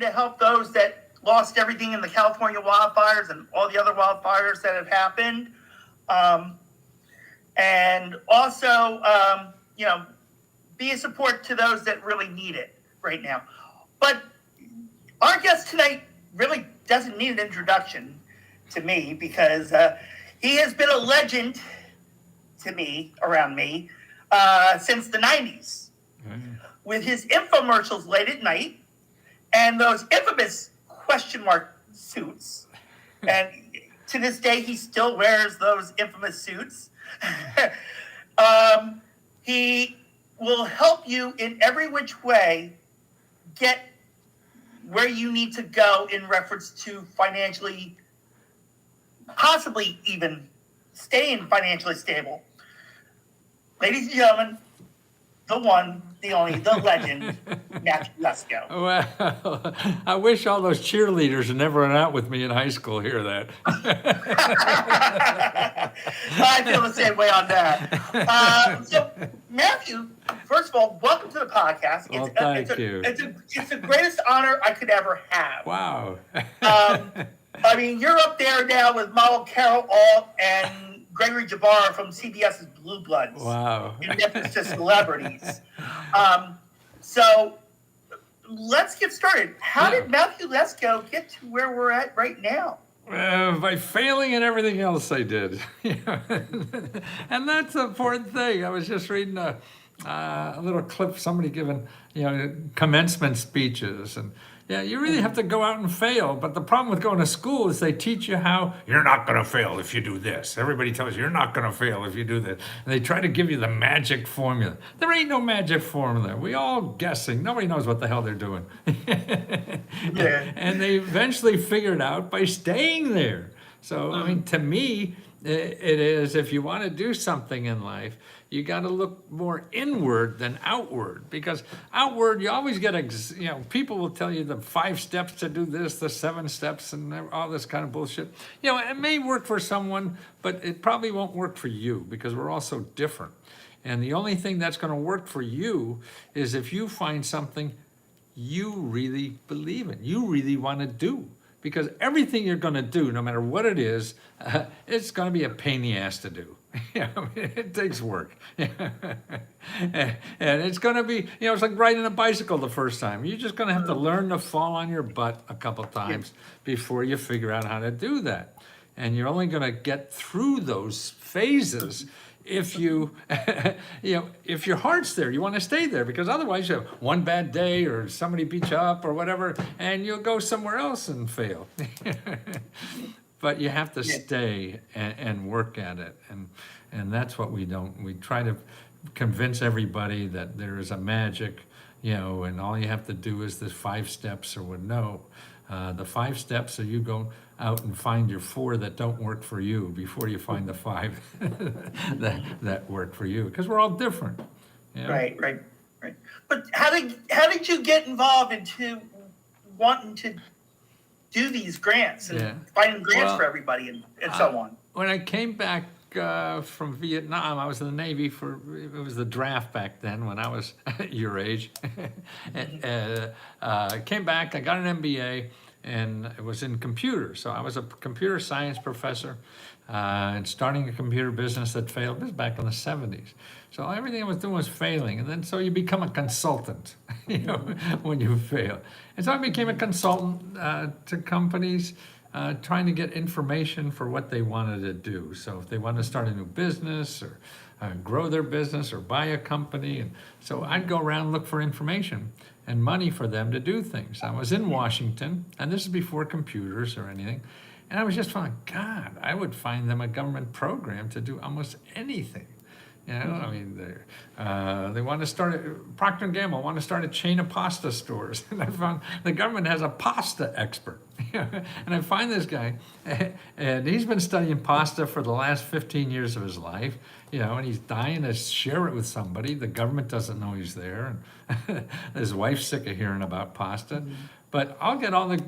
to help those that lost everything in the California wildfires and all the other wildfires that have happened. And also, be a support to those that really need it right now. But our guest tonight really doesn't need an introduction to me because he has been a legend to me, around me, since the 90s. With his infomercials late at night and those infamous question mark suits. And to this day, he still wears those infamous suits. He will help you in every which way get where you need to go in reference to financially, possibly even staying financially stable. Ladies and gentlemen, the one, the only, the legend, Matthew Lesko. Well, I wish all those cheerleaders who never went out with me in high school hear that. I feel the same way on that. So, Matthew, first of all, welcome to the podcast. Well, thank you. It's the greatest honor I could ever have. Wow. I mean, you're up there now with model Carol Alt and Gregory Jabbar from CBS's Blue Bloods. Wow. In reference to celebrities. So let's get started. How did Matthew Lesko get to where we're at right now? By failing in everything else I did. And that's the important thing. I was just reading a little clip, somebody giving, commencement speeches. And you really have to go out and fail. But the problem with going to school is they teach you how you're not going to fail if you do this. Everybody tells you you're not going to fail if you do this. And they try to give you the magic formula. There ain't no magic formula. We all guessing. Nobody knows what the hell they're doing. And they eventually figure it out by staying there. So, I mean, to me, it is, if you want to do something in life, you got to look more inward than outward, because outward, you always get, people will tell you the 5 steps to do this, the 7 steps, and all this kind of bullshit. It may work for someone, but it probably won't work for you, because we're all so different. And the only thing that's going to work for you is if you find something you really believe in, you really want to do. Because everything you're going to do, no matter what it is, it's going to be a pain in the ass to do. It takes work. And it's going to be, it's like riding a bicycle the first time. You're just going to have to learn to fall on your butt a couple times before you figure out how to do that. And you're only going to get through those phases if you, if your heart's there, you want to stay there, because otherwise you have one bad day or somebody beat you up or whatever, and you'll go somewhere else and fail. But you have to stay and work at it, and that's what we don't. We try to convince everybody that there is a magic, and all you have to do is the 5 steps or what. No, the 5 steps are you go out and find your 4 that don't work for you before you find the 5 that work for you, because we're all different. Right. But how did you get involved into wanting to do these grants and finding grants for everybody and so on? When I came back from Vietnam, I was in the Navy it was the draft back then when I was your age. Came back, I got an MBA, and it was in computers. So I was a computer science professor and starting a computer business that failed. This was back in the 70s. So everything I was doing was failing. And then so you become a consultant, when you fail. And so I became a consultant to companies trying to get information for what they wanted to do. So if they wanted to start a new business or grow their business or buy a company. And so I'd go around and look for information and money for them to do things. I was in Washington, and this is before computers or anything, and I was just finding, God, I would find them a government program to do almost anything. I mean, they want to start, Procter & Gamble want to start a chain of pasta stores. And I found the government has a pasta expert. And I find this guy, and he's been studying pasta for the last 15 years of his life, and he's dying to share it with somebody. The government doesn't know he's there. And his wife's sick of hearing about pasta. But I'll get all the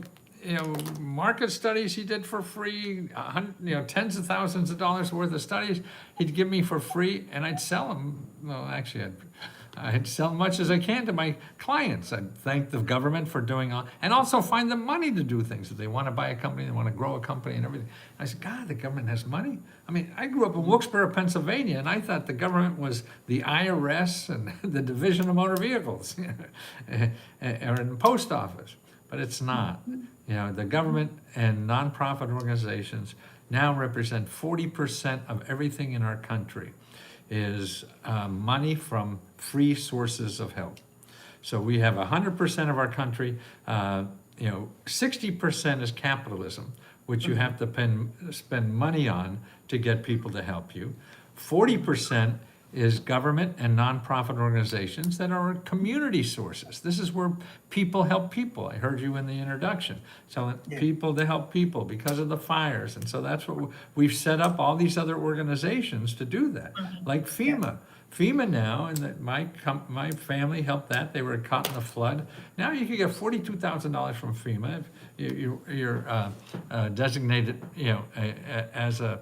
market studies he did for free, tens of thousands of dollars worth of studies he'd give me for free, and I'd sell them. Well, actually, I'd sell as much as I can to my clients. I'd thank the government for doing all, and also find them money to do things. If they want to buy a company, they want to grow a company and everything. I said, God, the government has money? I mean, I grew up in Wilkes-Barre, Pennsylvania, and I thought the government was the IRS and the Division of Motor Vehicles, or in the post office. But it's not. You know, the government and nonprofit organizations now represent 40% of everything in our country is money from free sources of help. So we have 100% of our country, 60% is capitalism, which you have to spend money on to get people to help you. 40% is government and nonprofit organizations that are community sources. This is where people help people. I heard you in the introduction, telling people to help people because of the fires. And so that's what we've set up all these other organizations to do that, like FEMA. Yeah. FEMA now, and that my family helped that. They were caught in the flood. Now you can get $42,000 from FEMA if you're designated, as a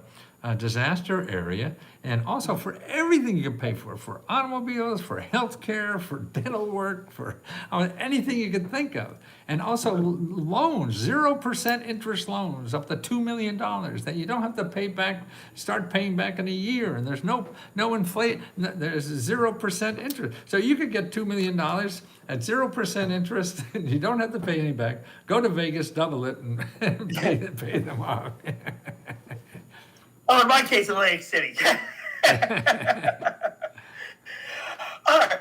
disaster area, and also for everything you can pay for automobiles, for health care, for dental work, for anything you can think of. And also loans, 0% interest loans, up to $2 million that you don't have to pay back, start paying back in a year. And there's no inflation, there's 0% interest. So you could get $2 million at 0% interest, and you don't have to pay any back. Go to Vegas, double it, and pay them off. Oh, in my case, Atlantic City. All right.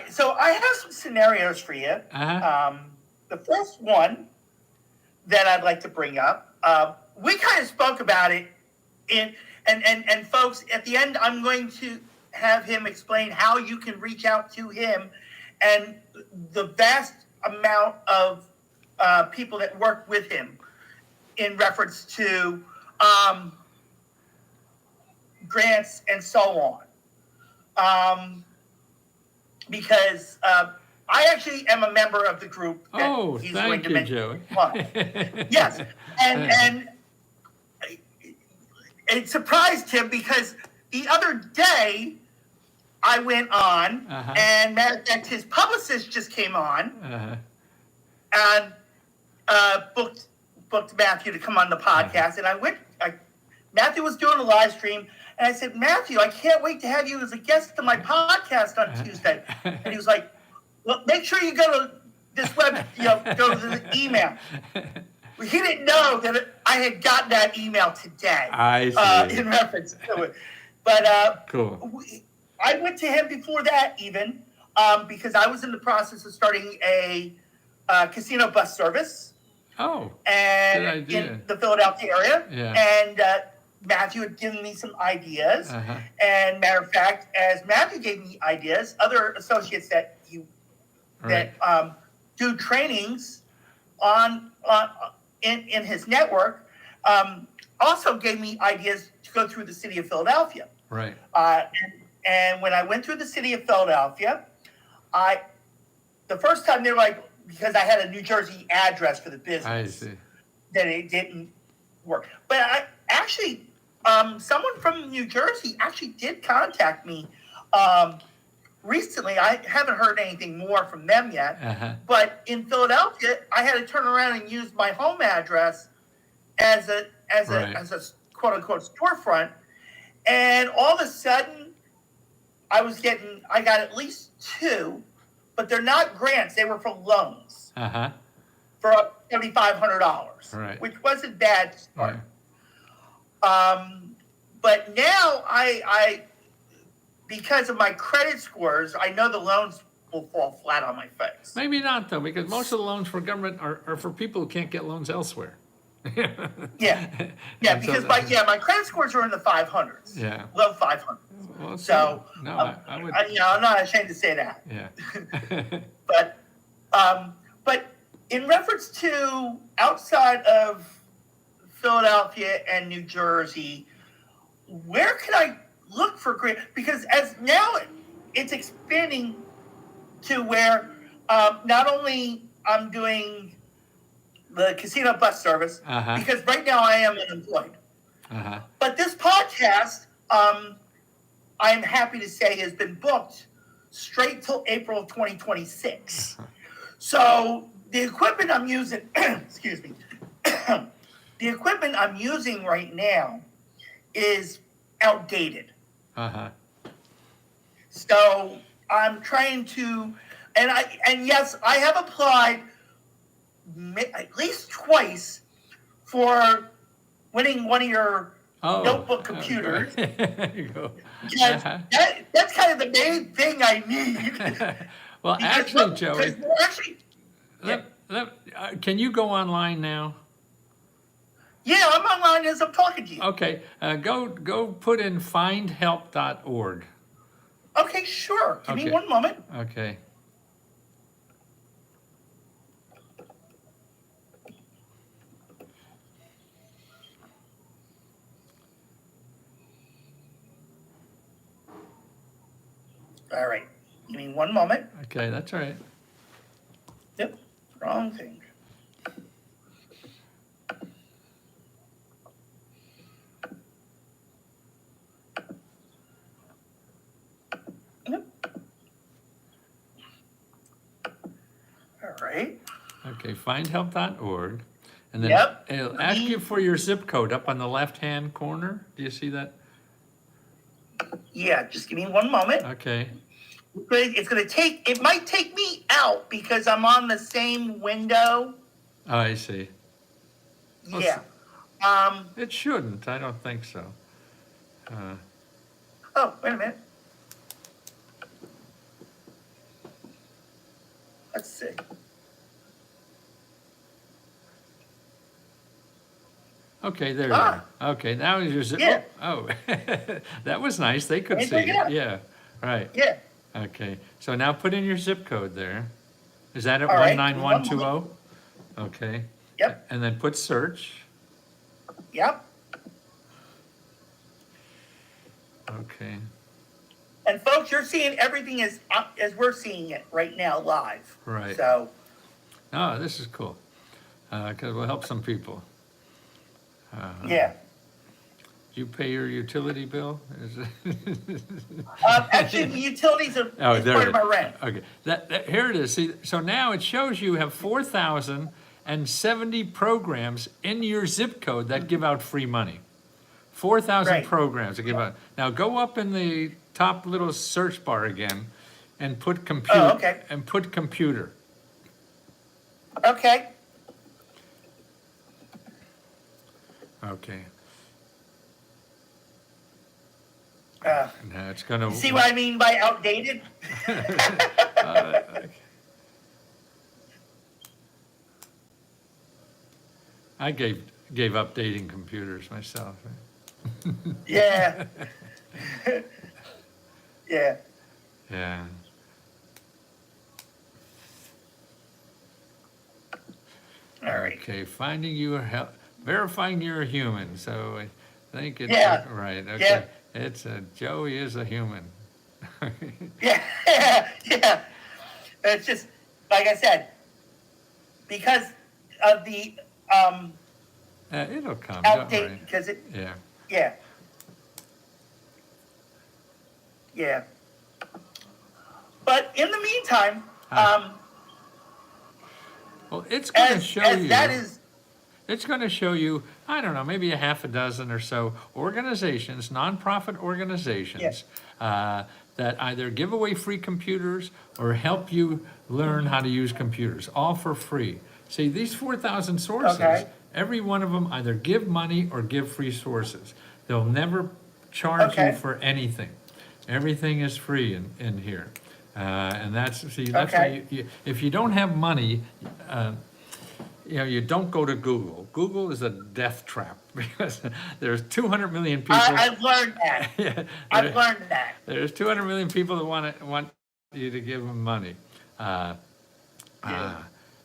So I have some scenarios for you. The first one that I'd like to bring up, we kind of spoke about it and folks, at the end, I'm going to have him explain how you can reach out to him and the vast amount of people that work with him in reference to grants and so on. Because I actually am a member of the group that he's going to mention. Yes, and it surprised him because the other day I went on, and matter of fact, his publicist just came on and booked Matthew to come on the podcast, and Matthew was doing a live stream, and I said, Matthew, I can't wait to have you as a guest on my podcast on Tuesday. And he was like, well, make sure you go to this go to the email. He didn't know that I had gotten that email today. I see. In reference to it. But cool. I went to him before that even, because I was in the process of starting a casino bus service. Oh, and in the Philadelphia area. Yeah. And Matthew had given me some ideas. And matter of fact, as Matthew gave me ideas, other associates that do trainings in his network also gave me ideas to go through the city of Philadelphia. Right. And when I went through the city of Philadelphia, the first time they were like, because I had a New Jersey address for the business. I see. That it didn't work. But I actually, someone from New Jersey actually did contact me recently. I haven't heard anything more from them yet. But in Philadelphia, I had to turn around and use my home address as a quote unquote storefront. And all of a sudden, I got at least 2. But they're not grants; they were for loans for up to $7,500, which wasn't bad to start. But now I, because of my credit scores, I know the loans will fall flat on my face. Maybe not though, because most of the loans for government are for people who can't get loans elsewhere. Because my credit scores are in the 500s. Yeah, low 500s. Well, so no, I would. I'm not ashamed to say that. Yeah. but in reference to outside of Philadelphia and New Jersey, where can I look for grant? Because as now it's expanding to where not only I'm doing the casino bus service, because right now I am unemployed. But this podcast, I'm happy to say, has been booked straight till April of 2026. So the equipment I'm using, excuse me, the equipment I'm using right now is outdated. Uh-huh. So I'm trying to, and yes, I have applied at least twice for winning one of your Oh. notebook computers. There you go. Because Uh-huh. that's kind of the main thing I need. Well, Because actually, Joey, we're actually, yeah, can you go online now? yeah, I'm online as I'm talking to you. Okay, go put in findhelp.org. Okay, sure. Give me Okay. one moment. Okay. All right. Give me one moment. Okay, that's all right. Yep. Wrong thing. Yep. All right. Okay, findhelp.org. And then Yep. it'll ask you for your zip code up on the left-hand corner. Do you see that? Yeah, just give me one moment. Okay. It's going to take, it might take me out because I'm on the same window. Oh, I see. Well, Yeah. It shouldn't. I don't think so. Oh, wait a minute. Let's see. Okay, there you are. Okay, now your zip. Yeah. Oh, that was nice. They could Right, see look it up. it. Yeah, right. Yeah. Okay, so now put in your zip code there. Is that at All right, 19120? Okay. Yep. And then put search. Yep. Okay. And folks, you're seeing everything as we're seeing it right now live. Right. So, Oh, this is cool. Because we'll help some people. yeah. You pay your utility bill? Is it- Actually, the utilities are Oh, is there part it of my is. rent. Okay, here it is. See, so now it shows you have 4,070 programs in your zip code that give out free money. 4,000 Right. programs that give out. Now go up in the top little search bar again and put computer. Oh, okay. And put computer. Okay. Okay. Uh, Now it's gonna. see what I mean by outdated? I gave up dating computers myself. Yeah. Yeah. Yeah. All right. Okay, finding you a verifying you're a human. So I think it's Yeah. right. Okay, Yeah. it's Joey is a human. Yeah. Yeah. It's just like I said, because of the It'll come. Don't outdate. worry. Because it. Yeah. Yeah. Yeah. But in the meantime, Well, it's going to show as you. that is. It's going to show you, I don't know, maybe a half a dozen or so organizations, nonprofit organizations, that either give away free computers or help you learn how to use computers, all for free. See, these 4,000 sources, Okay. every one of them either give money or give free sources. They'll never charge you Okay. for anything. Everything is free in here. And that's why Okay. if you don't have money, you don't go to Google. Google is a death trap because there's 200 million people. I've learned that. Yeah, I've learned that. there's 200 million people that want you to give them money.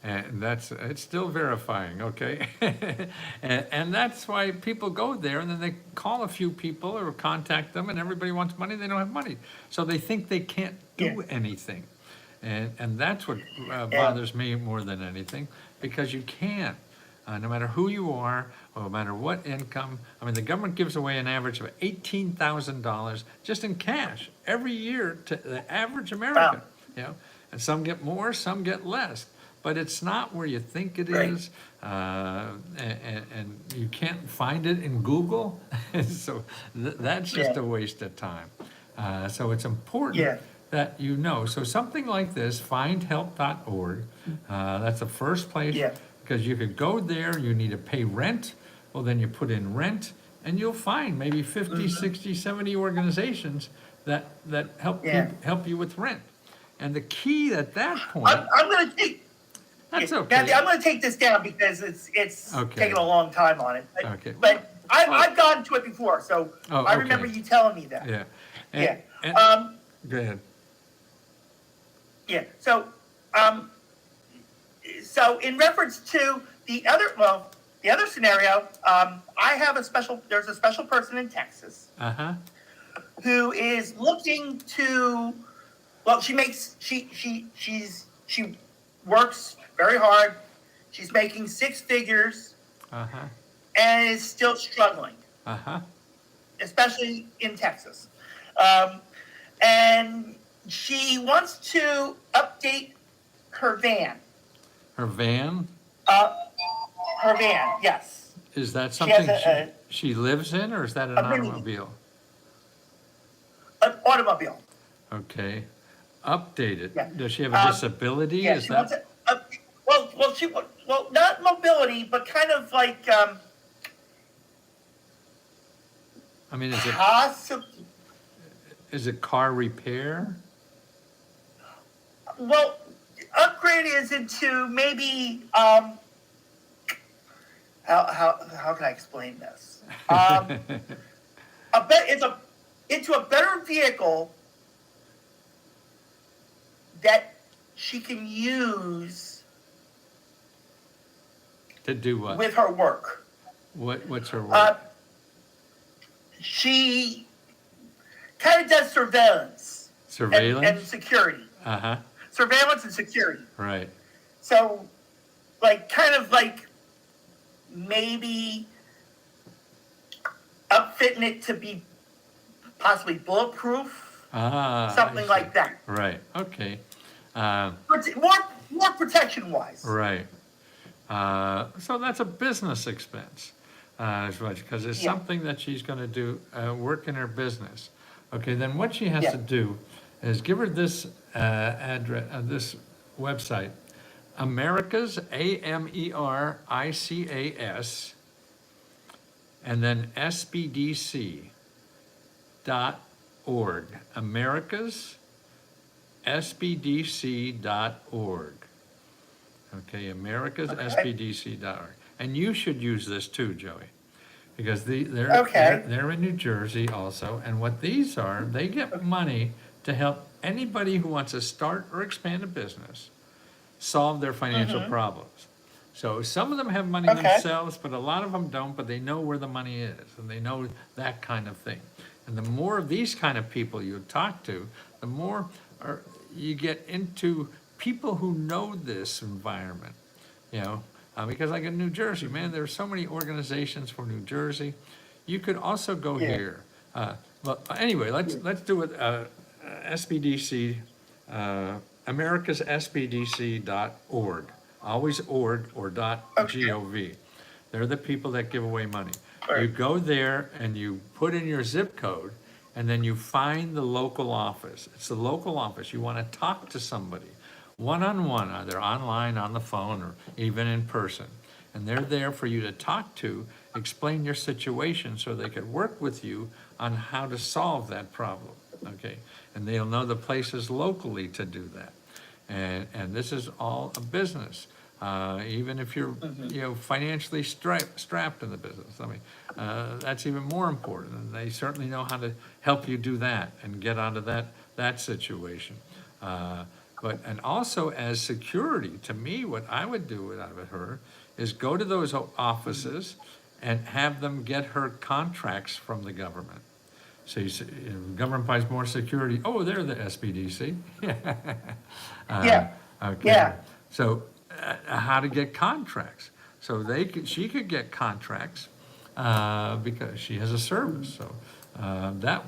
And it's still verifying, okay? and that's why people go there and then they call a few people or contact them and everybody wants money, they don't have money. So they think they can't do anything. And that's what bothers me more than anything, because you can't. no matter who you are, or no matter what income. I mean, the government gives away an average of $18,000 just in cash every year to the average American, you know? And some get more, some get less, but it's not where you think it Right. is. And you can't find it in Google, so that's just Yeah. a waste of time. So it's important Yeah. that you know. So something like this, findhelp.org, that's the first place, Yeah. because you could go there, you need to pay rent, well, then you put in rent, and you'll find maybe 50, 60, 70 organizations that help Yeah. help you with rent. And the key at that point, I'm going to take. that's Yeah, okay. Matthew, I'm going to take this down because it's Okay. taken a long time on it. But, Okay. but I've gone to it before, so Oh, I remember okay. you telling me that. Yeah. Yeah. And- go ahead. Yeah. So in reference to the other scenario, there's a special person in Texas Uh-huh. who is looking to, well, she works very hard. She's making 6 figures Uh-huh. and is still struggling, Uh-huh. especially in Texas. And she wants to update her van. Her van, Her van, yes. is that She has something she lives in, or is that an a mini- automobile? An automobile. Okay. Updated. Yeah. Does she have a disability? Yeah, Is she that? wants it. Well, not mobility, but kind of like I mean, possibly. is it car repair? Well, upgrade is into maybe how can I explain this? Into a better vehicle that she can use To do what? with her work. What's her work? She kind of does surveillance and Surveillance? security. Uh-huh. Surveillance and security. Right. So, kind of like maybe upfitting it to be possibly bulletproof, Ah. something I like see. that. Right. Okay. More protection wise. Right. So that's a business expense, because it's Yeah. something that she's going to do, work in her business. Okay, then what she has Yeah. to do is give her this address, this website, America's, AMERICAS, and then SBDC.org. America's SBDC.org. Okay, America's Okay. SBDC.org. And you should use this too, Joey, because they're Okay. they're in New Jersey also, and what these are, they get money to help anybody who wants to start or expand a business solve their financial problems. So some of them have money Okay. themselves, but a lot of them don't, but they know where the money is, and they know that kind of thing. And the more of these kind of people you talk to, the more you get into people who know this environment, you know, because like in New Jersey, man, there's so many organizations for New Jersey. You could also go Yeah. here. Well, anyway, let's do it. SBDC, America's SBDC.org. Always org or .gov. They're the people that give away money. You Right. go there and you put in your zip code, and then you find the local office. It's the local office. You want to talk to somebody one-on-one, either online, on the phone, or even in person. And they're there for you to talk to, explain your situation so they could work with you on how to solve that problem, okay? And they'll know the places locally to do that. And this is all a business. Even if you're, financially strapped in the business. I mean, that's even more important. And they certainly know how to help you do that and get onto that situation. And also as security, to me, what I would do with her is go to those offices and have them get her contracts from the government. So you say, government buys more security. Oh, they're the SBDC. Yeah. Okay. Yeah. So how to get contracts. So she could get contracts because she has a service. So that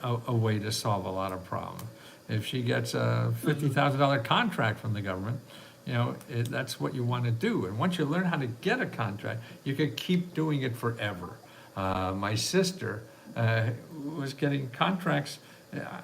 a way to solve a lot of problems. If she gets a $50,000 contract from the government, that's what you want to do. And once you learn how to get a contract, you can keep doing it forever. My sister was getting contracts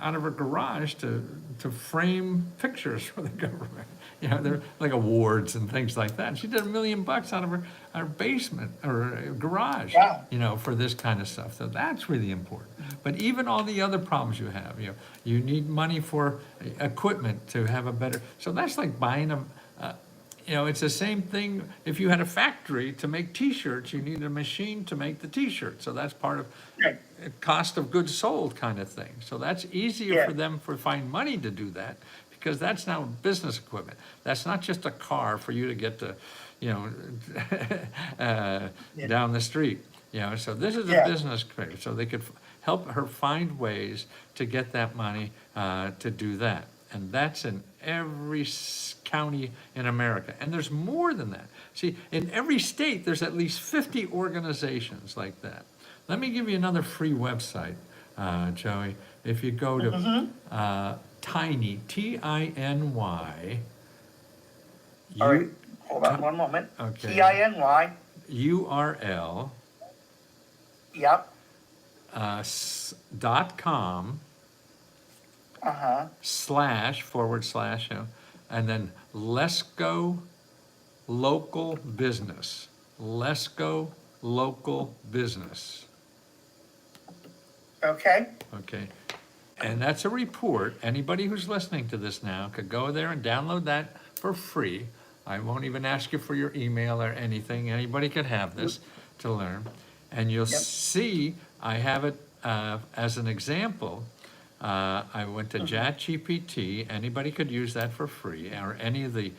out of her garage to frame pictures for the government. They're like awards and things like that. And she did $1 million out of her basement or garage, Wow. for this kind of stuff. So that's really important. But even all the other problems you have, you need money for equipment to have a better. So that's like buying it's the same thing. If you had a factory to make T-shirts, you need a machine to make the T-shirt. So that's part of Right. cost of goods sold kind of thing. So that's easier Yeah. for them to find money to do that because that's now business equipment. That's not just a car for you to get to, down the street. So this is a Yeah. business equipment. So they could help her find ways to get that money to do that. And that's in every county in America. And there's more than that. See, in every state, there's at least 50 organizations like that. Let me give you another free website, Joey. If you go to Tiny, Tiny, All right. Hold on one moment. Okay. TINY. URL Yep. .com Uh-huh. // and then Lesko local business. Lesko local business. Okay. Okay. And that's a report. Anybody who's listening to this now could go there and download that for free. I won't even ask you for your email or anything. Anybody could have this to learn. And you'll see, I have it as an example. I went to ChatGPT. Anybody could use that for free, or any of the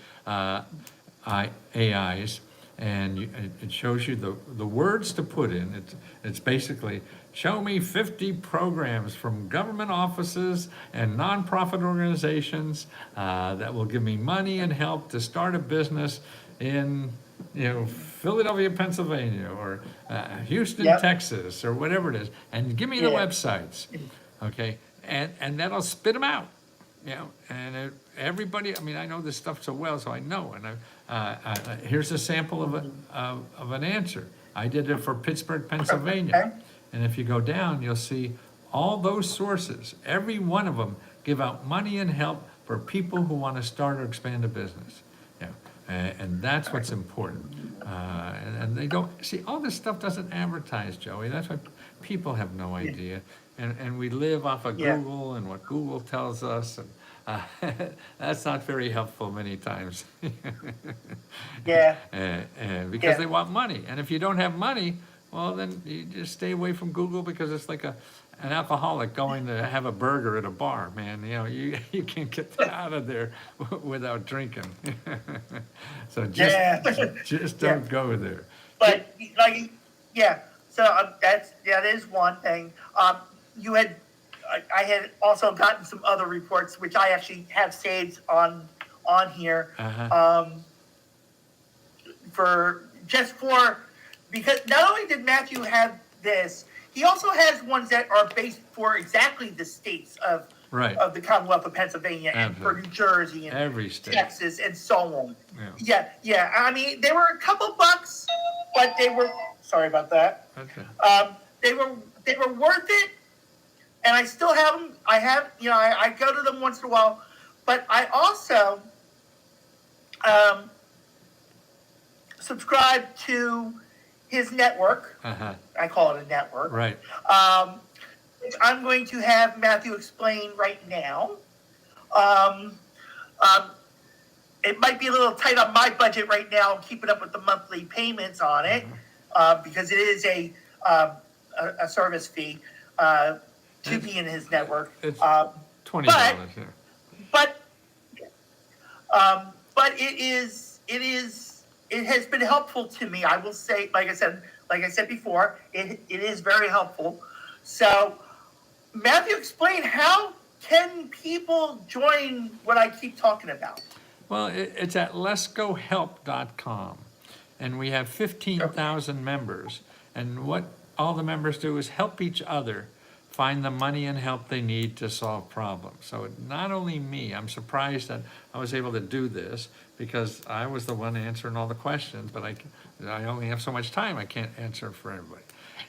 AIs, and it shows you the words to put in. It's basically, show me 50 programs from government offices and nonprofit organizations that will give me money and help to start a business in Philadelphia, Pennsylvania, or Houston, Texas, or whatever it is, and give me the websites, okay? And that'll spit them out, and everybody, I know this stuff so well, so I know, and here's a sample of an answer. I did it for Pittsburgh, Pennsylvania, and if you go down, you'll see all those sources, every one of them give out money and help for people who want to start or expand a business. And that's what's important. And they don't, see, all this stuff doesn't advertise, Joey. That's why people have no idea. And we live off of Google and what Google tells us. And that's not very helpful many times. Because they want money. And if you don't have money, well, then you just stay away from Google, because it's like an alcoholic going to have a burger at a bar, man. You can't get out of there without drinking. So just don't go there. But so that is one thing. I had also gotten some other reports, which I actually have saved on here, because not only did Matthew have this, he also has ones that are based for exactly the states of the Commonwealth of Pennsylvania and for New Jersey and every state. Texas and so on. They were a couple bucks, but they were, sorry about that. Okay. They were worth it, and I still have them. I go to them once in a while, but I also subscribe to his network. I call it a network. Right. Which I'm going to have Matthew explain right now. It might be a little tight on my budget right now, keeping up with the monthly payments on it, because it is a service fee to be in his network. It's $20. But it has been helpful to me. I will say, like I said before, it is very helpful. So, Matthew, explain, how can people join what I keep talking about? Well, it's at leskohelp.com. and we have 15,000 members. And what all the members do is help each other find the money and help they need to solve problems. So not only me, I'm surprised that I was able to do this because I was the one answering all the questions, but I only have so much time, I can't answer for everybody.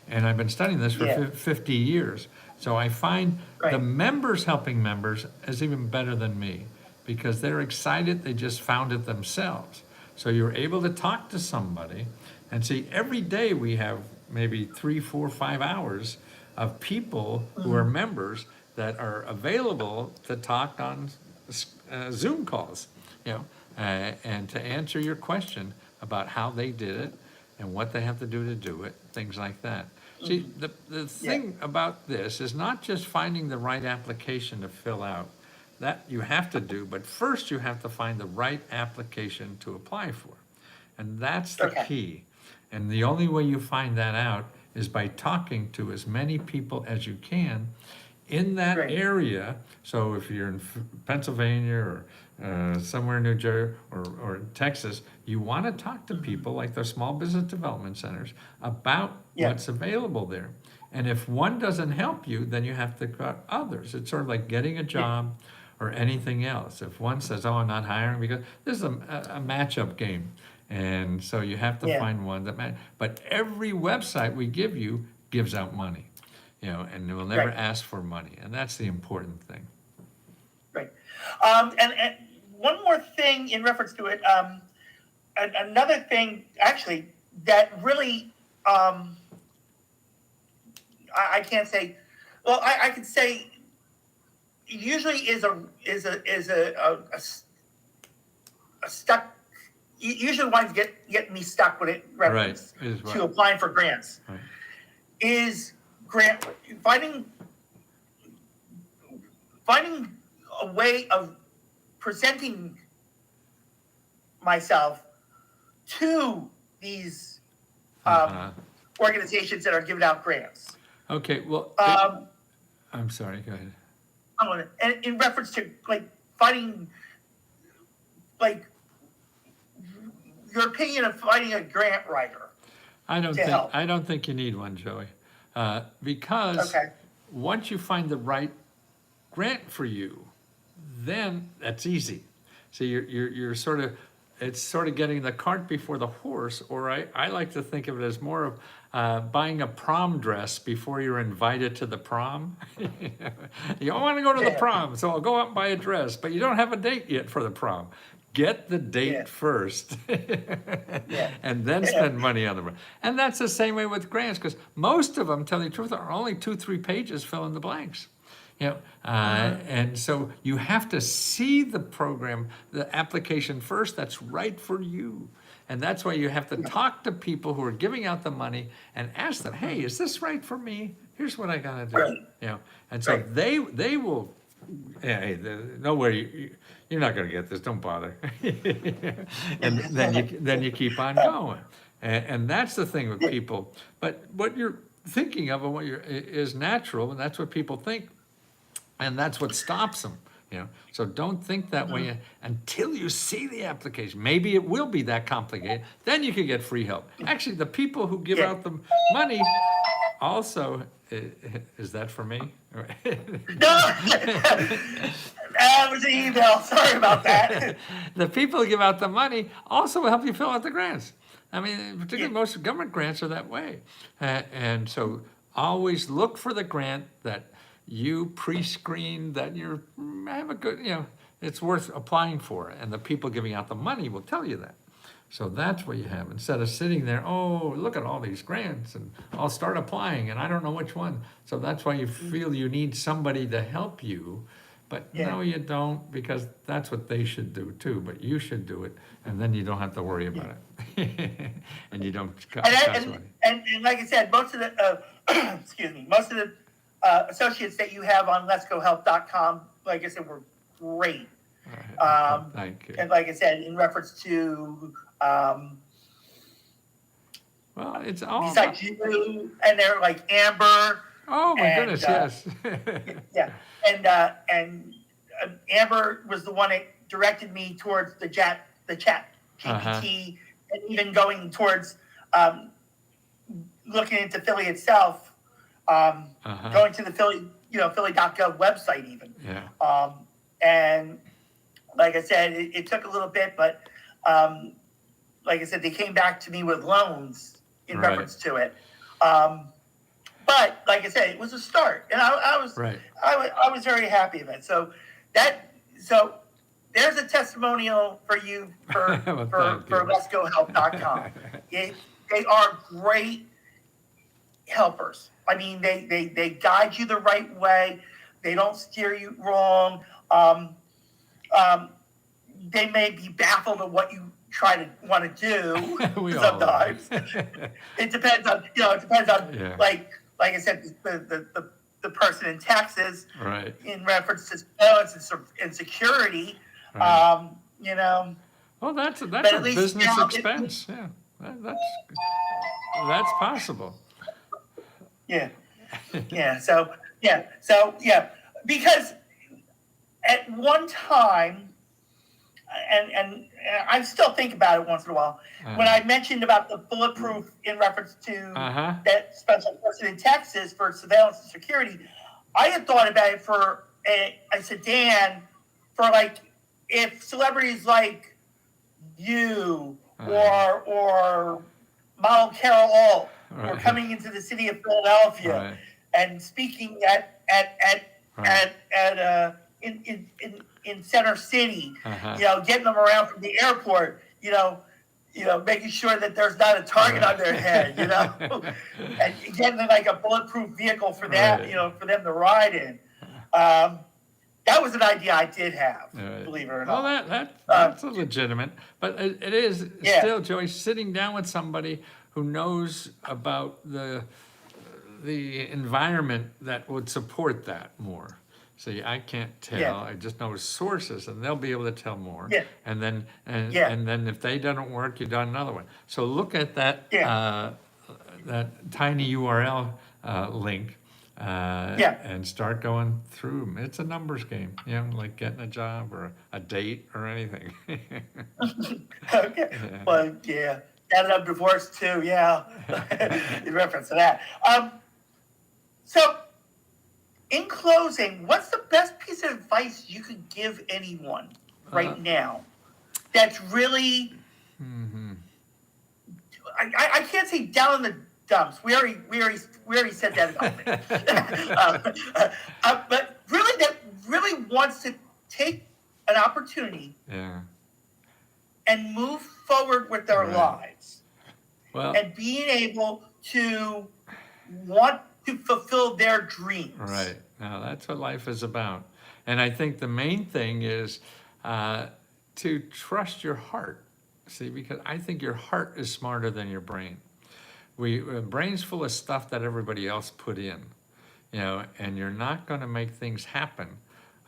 And I've been studying this for 50 years. So I find the members helping members is even better than me because they're excited, they just found it themselves. So you're able to talk to somebody and see every day we have maybe 3, 4, 5 hours of people who are members that are available to talk on Zoom calls, and to answer your question about how they did it and what they have to do to do it, things like that. See, the thing about this is not just finding the right application to fill out. That you have to do, but first you have to find the right application to apply for. And that's the key. And the only way you find that out is by talking to as many people as you can in that area. So if you're in Pennsylvania or somewhere in New Jersey or Texas, you want to talk to people like the small business development centers about what's available there. And if one doesn't help you, then you have to cut others. It's sort of like getting a job or anything else. If one says, oh, I'm not hiring, because this is a matchup game. And so you have to find one that matches. But every website we give you gives out money, and we'll never ask for money. And that's the important thing. Right. And one more thing in reference to it, another thing actually that really, I can't say, well, I could say usually is a stuck, usually wants to get me stuck with it reference to applying for grants. Right. Is finding a way of presenting myself to these organizations that are giving out grants. Okay, well, I'm sorry, go ahead. And in reference to finding, your opinion of finding a grant writer. I don't think you need one, Joey, because once you find the right grant for you, then that's easy. So you're sort of, it's sort of getting the cart before the horse, or I like to think of it as more of buying a prom dress before you're invited to the prom. You don't want to go to the prom, so I'll go out and buy a dress, but you don't have a date yet for the prom. Get the date first, and then spend money on the prom. And that's the same way with grants, because most of them, tell you the truth, are only 2-3 pages fill in the blanks. And so you have to see the program, the application first that's right for you. And that's why you have to talk to people who are giving out the money and ask them, hey, is this right for me? Here's what I gotta do. And so they will, hey, no way, you're not gonna get this, don't bother. And then you keep on going. And that's the thing with people. But what you're thinking of and what is natural, and that's what people think. And that's what stops them, So don't think that way until you see the application. Maybe it will be that complicated. Then you can get free help. Actually, the people who give out the money also, is that for me? No, that was an email. Sorry about that. The people who give out the money also will help you fill out the grants. I mean, particularly most government grants are that way. And so always look for the grant that you pre-screen, that you have a good, it's worth applying for. And the people giving out the money will tell you that. So that's what you have. Instead of sitting there, oh, look at all these grants, and I'll start applying, and I don't know which one. So that's why you feel you need somebody to help you. But no, you don't, because that's what they should do too. But you should do it, and then you don't have to worry about it. And you don't cost money. And like I said, most of the, most of the associates that you have on leskohelp.com, like I said, were great. Thank you. And like I said, in reference to well, it's all besides you, and they're like Amber. Oh my goodness, yes. And Amber was the one that directed me towards the chat GPT and even going towards looking into Philly itself, going to the Philly.gov website even. Yeah. And like I said, it took a little bit, but like I said, they came back to me with loans in Right. reference to it. But like I said, it was a start, and I was Right. I was very happy of it. So there's a testimonial for you for Well, for thank you. LeskoHelp.com. They are great helpers. I mean, they guide you the right way. They don't steer you wrong. They may be baffled at what you want to do We all are. sometimes. It depends on Yeah. like I said, the person in Texas Right. in reference to surveillance and security. Right. But Well, that's a at least business now expense. Yeah. That's possible. yeah. So because at one time, and I still think about it once in a while. When I mentioned about the bulletproof in reference to that special person in Texas for surveillance and security, I had thought about it for a sedan for like if celebrities like you or model Carol Alt were coming into the city of Philadelphia and speaking in Center City, getting them around from the airport, making sure that there's not a target on their head, and getting like a bulletproof vehicle for that, for them to ride in. That was an idea I did have, believe it or not. Well, that's a legitimate, but it is still, Joey, sitting down with somebody who knows about the environment that would support that more. See, I can't tell. I just know sources, and they'll be able to tell more. Yeah. And then if they don't work, you done another one. So look at that that tiny URL link. And start going through them. It's a numbers game, like getting a job or a date or anything. Okay. Yeah. Well, now that I'm divorced too, in reference to that. So, in closing, what's the best piece of advice you could give anyone right now that's really, I can't say down in the dumps. We already said that about me. But really, that really wants to take an opportunity and move forward with their lives, and being able to want to fulfill their dreams. Right. Now that's what life is about, and I think the main thing is to trust your heart. See, because I think your heart is smarter than your brain. Brain's full of stuff that everybody else put in, and you're not going to make things happen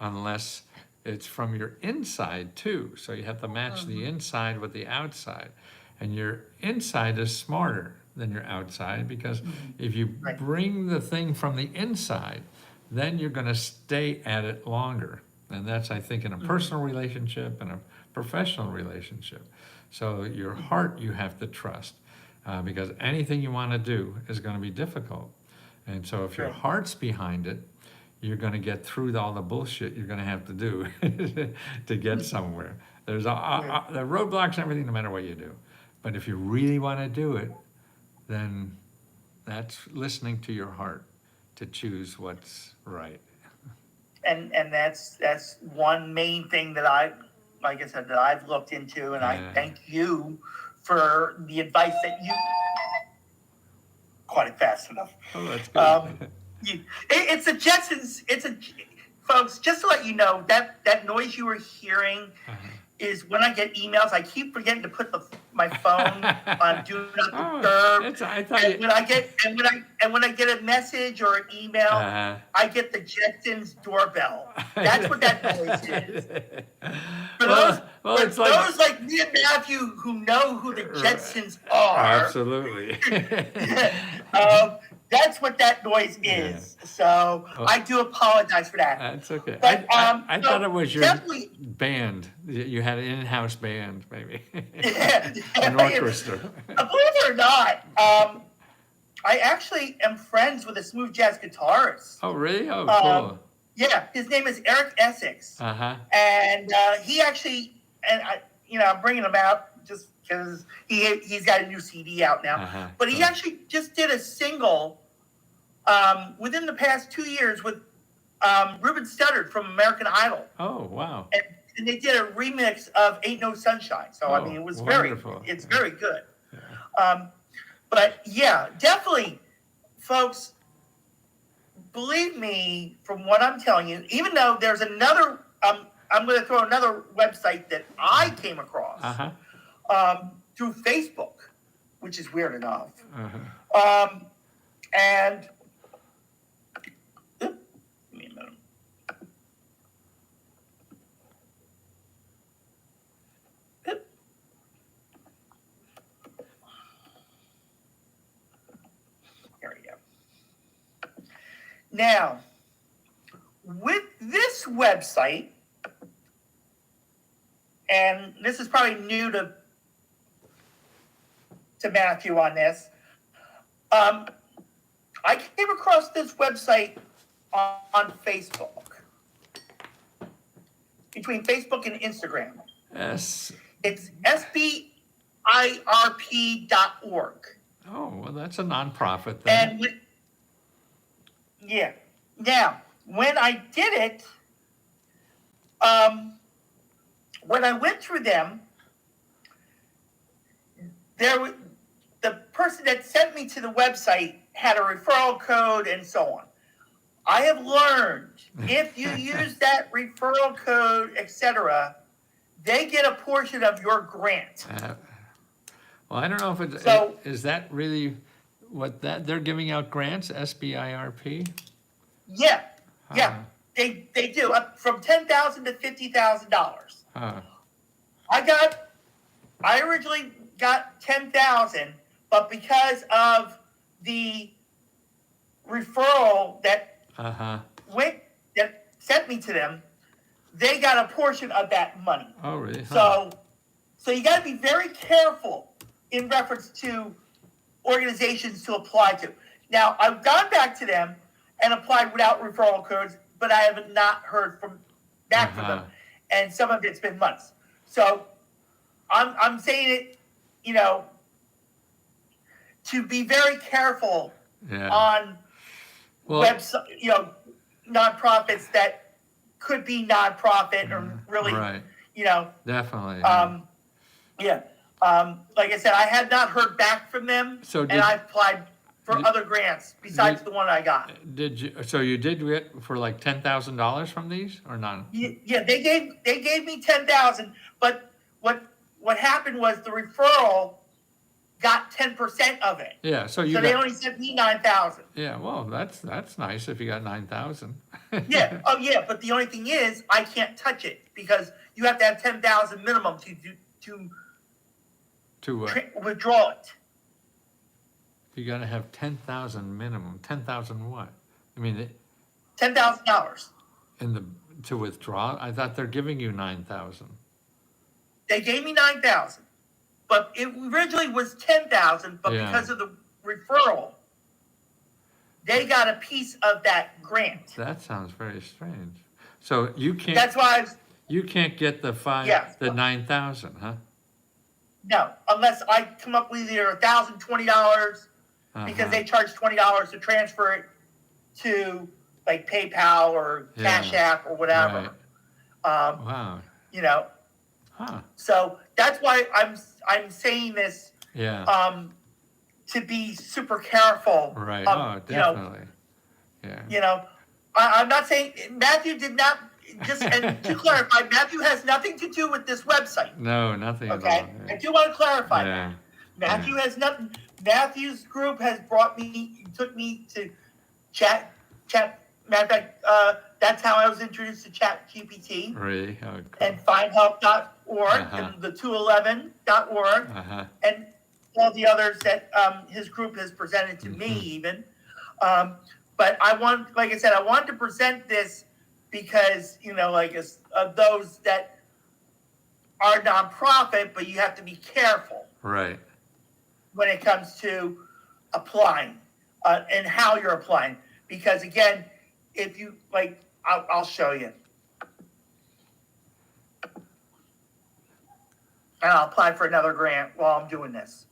unless it's from your inside too. So you have to match the inside with the outside, and your inside is smarter than your outside, because if you bring the thing from the inside, then you're going to stay at it longer. And that's, I think, in a personal relationship and a professional relationship. So your heart you have to trust. Because anything you want to do is going to be difficult. And so if your heart's behind it, you're going to get through all the bullshit you're going to have to do to get somewhere. There's the roadblocks and everything, no matter what you do. But if you really want to do it, then that's listening to your heart to choose what's right. And that's one main thing that like I said, that I've looked into, and I thank you for the advice that you quite fast enough. Oh, that's good. It's a Jetsons. Folks, just to let you know, that noise you were hearing is when I get emails. I keep forgetting to put my phone on do not disturb. When I get a message or an email, I get the Jetsons doorbell. That's what that noise is. For those like me and Matthew who know who the Jetsons are, absolutely. That's what that noise is. So Oh. I do apologize for that. That's okay. But, I so thought it was your definitely- band. You had an in-house band, maybe. Yeah. An orchestra. Believe it or not, I actually am friends with a smooth jazz guitarist. Oh, really? Oh, cool. Yeah, his name is Eric Essex. Uh-huh. And he actually, I'm bringing him out just because he's got a new CD out now. Uh-huh. But he actually just did a single within the past 2 years with Ruben Studdard from American Idol. Oh, wow. And they did a remix of Ain't No Sunshine. So, I mean, it was wonderful. very good. Yeah. But yeah, definitely, folks, believe me, from what I'm telling you, even though there's another, I'm going to throw another website that I came across through Facebook, which is weird enough. And give me a minute. Here we go. Now, with this website, and this is probably new to Matthew on this, I came across this website on Facebook, between Facebook and Instagram. Yes. It's sbirp.org. Oh, well, that's a nonprofit then. And yeah. Now, when I did it, when I went through them, the person that sent me to the website had a referral code and so on. I have learned if you use that referral code, etc., they get a portion of your grant. Well, I don't know if it's, So- is that really what they're giving out grants, SBIRP? Yeah, they do up from $10,000 to $50,000. I originally got 10,000, but because of the referral that that sent me to them, they got a portion of that money. Oh, really? So you got to be very careful in reference to organizations to apply to. Now, I've gone back to them and applied without referral codes, but I have not heard back from them, and some of it's been months. So I'm saying it, to be very careful on website, nonprofits that could be nonprofit or really, Definitely. Like I said, I had not heard back from them, and I applied for other grants besides the one I got. Did you? So you did get for like $10,000 from these or none? Yeah, they gave me 10,000, but what happened was the referral got 10% of it. Yeah, so they only sent me 9,000. Yeah, well, that's nice if you got 9,000. Yeah. Oh, yeah. But the only thing is, I can't touch it because you have to have 10,000 minimum to withdraw it. You got to have 10,000 minimum. 10,000 what? I mean, $10,000. To withdraw. I thought they're giving you 9,000. They gave me 9,000, but it originally was 10,000. But because of the referral, they got a piece of that grant. That sounds very strange. So you can't. That's why you can't get the 9,000, huh? No, unless I come up with either $1,020 because they charge $20 to transfer it to like PayPal or Cash App or whatever. Right. Wow. So that's why I'm saying this. Yeah. To be super careful. Right. Definitely. I'm not saying Matthew did not. And to clarify, Matthew has nothing to do with this website. No, nothing at all. Okay, I do want to clarify that. Matthew has nothing. Matthew's group has took me to chat. Matter of fact, that's how I was introduced to ChatGPT. Really? Oh, cool. And findhelp.org and the 211.org and all the others that his group has presented to me even. But like I said, I wanted to present this because, of those that are nonprofit, but you have to be careful. Right. When it comes to applying and how you're applying. Because again, if you, I'll show you. And I'll apply for another grant while I'm doing this.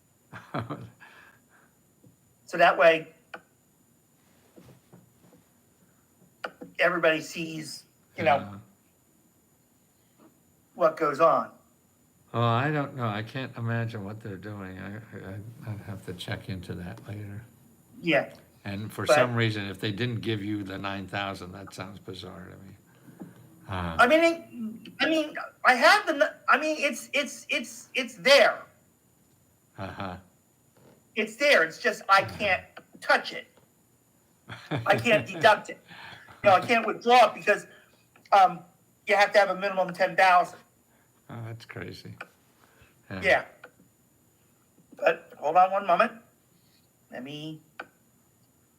So that way, everybody sees, what goes on. Well, I don't know. I can't imagine what they're doing. I'd have to check into that later. Yeah. And for some reason, if they didn't give you the 9,000, that sounds bizarre to me. I have it's there. Uh-huh. It's there. It's just I can't touch it. I can't deduct it. I can't withdraw it because you have to have a minimum 10,000. Oh, that's crazy. Yeah. But hold on one moment.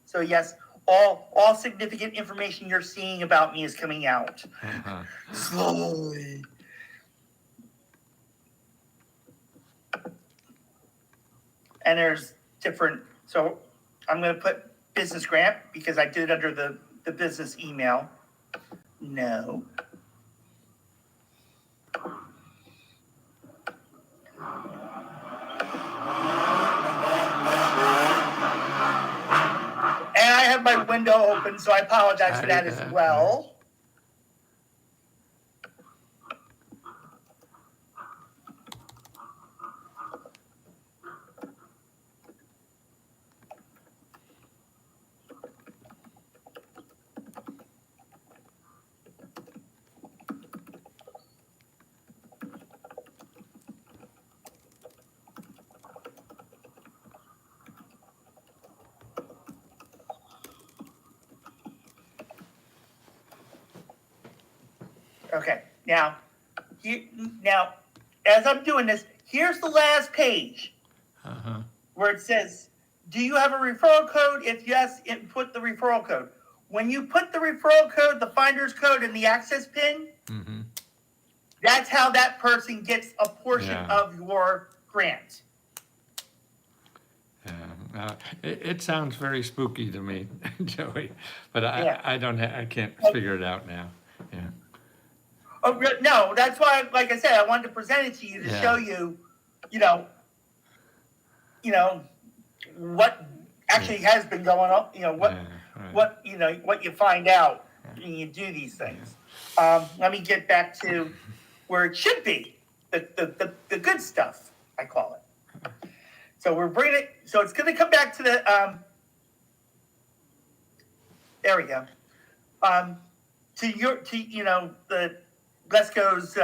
So yes, all significant information you're seeing about me is coming out. Uh-huh. Slowly. And there's different, so I'm going to put business grant because I did it under the business email. No. And I have my window open, so I apologize for that as well. Okay, now, as I'm doing this, here's the last page where it says, do you have a referral code? If yes, input the referral code. When you put the referral code, the finder's code, and the access PIN, that's how that person gets a portion of your grant. It sounds very spooky to me, Joey, but I can't figure it out now. Yeah. Oh, no, that's why, like I said, I wanted to present it to you to show you, what actually has been going on, what you find out when you do these things. Let me get back to where it should be, the good stuff, I call it. So we're bringing it, so it's going to come back to there we go. The Lesko's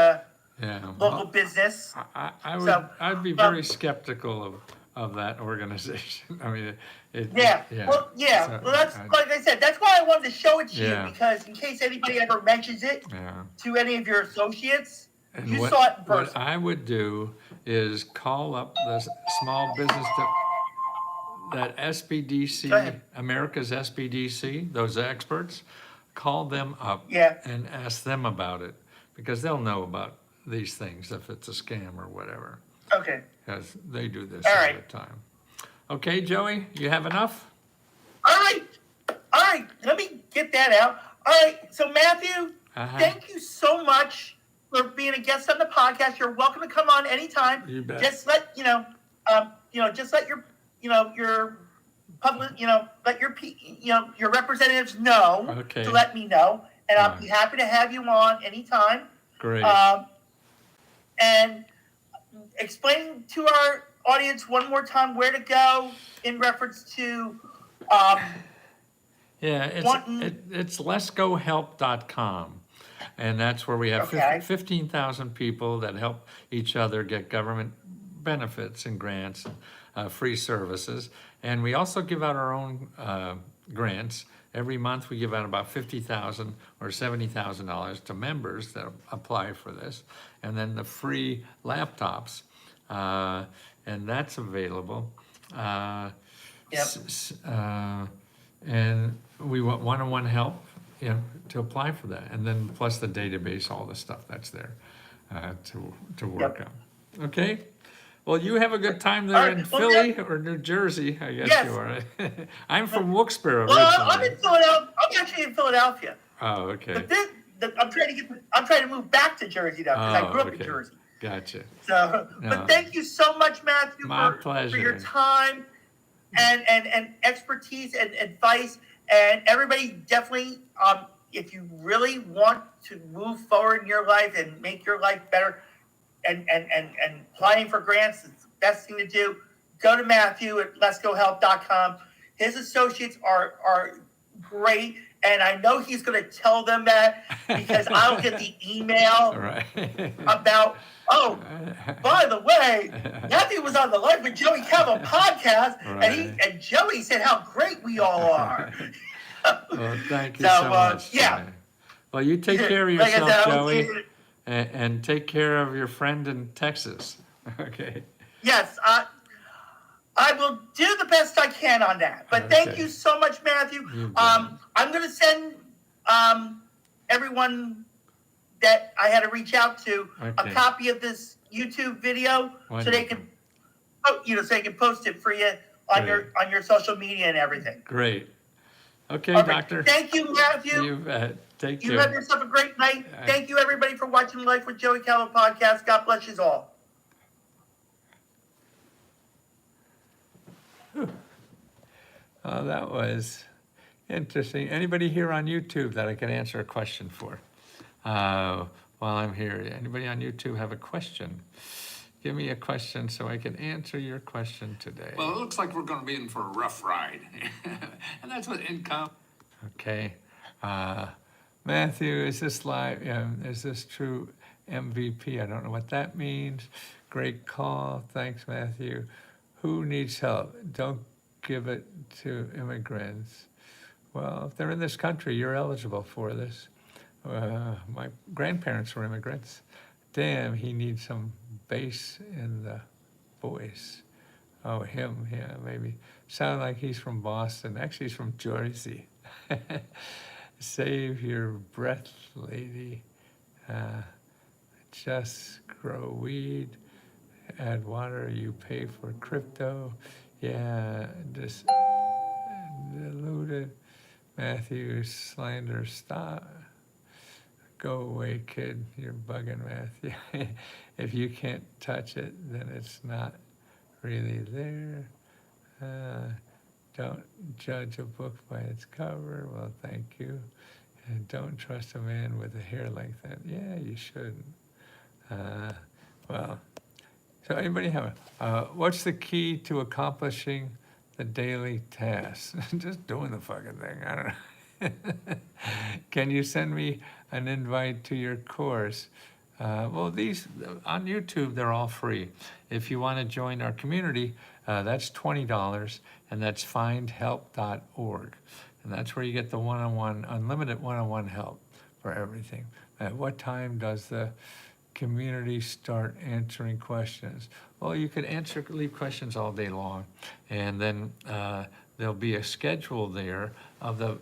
local business. I'd be very skeptical of that organization. I mean, Well, that's like I said. That's why I wanted to show it to you because in case anybody ever mentions it to any of your associates, and you saw it in person. What I would do is call up the small business that SBDC, America's SBDC, those experts, call them up and ask them about it because they'll know about these things if it's a scam or whatever. Okay. Because they do this all the time. Okay, Joey, you have enough? All right. Let me get that out. All right. So Matthew, thank you so much for being a guest on the podcast. You're welcome to come on anytime. You bet. Just let just let your public, let your representatives know to let me know, and I'll be happy to have you on anytime. Great. And explain to our audience one more time where to go in reference to. It's leskohelp.com. And that's where we have 15,000 people that help each other get government benefits and grants, free services. And we also give out our own grants. Every month we give out about $50,000 or $70,000 to members that apply for this. And then the free laptops, and that's available. and we want one-on-one help, to apply for that. And then plus the database, all the stuff that's there, to work Yep. on. Okay? Well, you have a good time All there right. in Well, Philly or New Jersey, I guess yes. you are. I'm from Wilkes-Barre Well, I'm originally. in Philadelphia. I'm actually in Philadelphia. Oh, okay. But I'm trying to move back to Jersey now because I Oh, grew up in okay. Jersey. Gotcha. So, No. but thank you so much, Matthew, My for pleasure. your time and expertise and advice. And everybody, definitely, if you really want to move forward in your life and make your life better, and applying for grants is the best thing to do. Go to Matthew at leskohelp.com. His associates are great, and I know he's going to tell them that because I'll get the email Right. about, oh, by the way, Matthew was on the Life with Joey Cavill podcast, Right. and Joey said how great we all are. Well, thank you So, so much. yeah. Johnny. Well, you take care of Like I yourself, said, Joey, and take care of your friend in Texas. Okay. yes, I will do the best I can on that. But thank Okay. you so much, Matthew. You bet. I'm going to send everyone that I had to reach out to Okay. a copy of this YouTube video so they can, so they can post it for you on your social media and everything. Great. Okay, Perfect. Doctor. Thank you, Matthew. You bet. Take care. You have yourself a great night. Thank you, everybody, for watching Life with Joey Cavill podcast. God bless you all. Oh, that was interesting. Anybody here on YouTube that I could answer a question for? While I'm here, anybody on YouTube have a question? Give me a question so I can answer your question today. Well, it looks like we're gonna be in for a rough ride. And that's what income. Okay. Matthew, is this live? Is this true MVP? I don't know what that means. Great call. Thanks, Matthew. Who needs help? Don't give it to immigrants. Well, if they're in this country, you're eligible for this. My grandparents were immigrants. Damn, he needs some bass in the voice. Oh, him, yeah, maybe. Sound like he's from Boston. Actually, he's from Jersey. Save your breath, lady. Just grow weed. Add water. You pay for crypto. Yeah, just diluted. Matthew slander. Stop. Go away, kid. You're bugging, Matthew. If you can't touch it, then it's not really there. Don't judge a book by its cover. Well, thank you. And don't trust a man with a hair like that. Yeah, you shouldn't. Well, so anybody have what's the key to accomplishing the daily tasks? Just doing the fucking thing. I don't know. Can you send me an invite to your course? Well, these on YouTube, they're all free. If you want to join our community, that's $20, and that's findhelp.org. And that's where you get the one-on-one, unlimited one-on-one help for everything. At what time does the community start answering questions? Well, you could leave questions all day long, and then there'll be a schedule there of the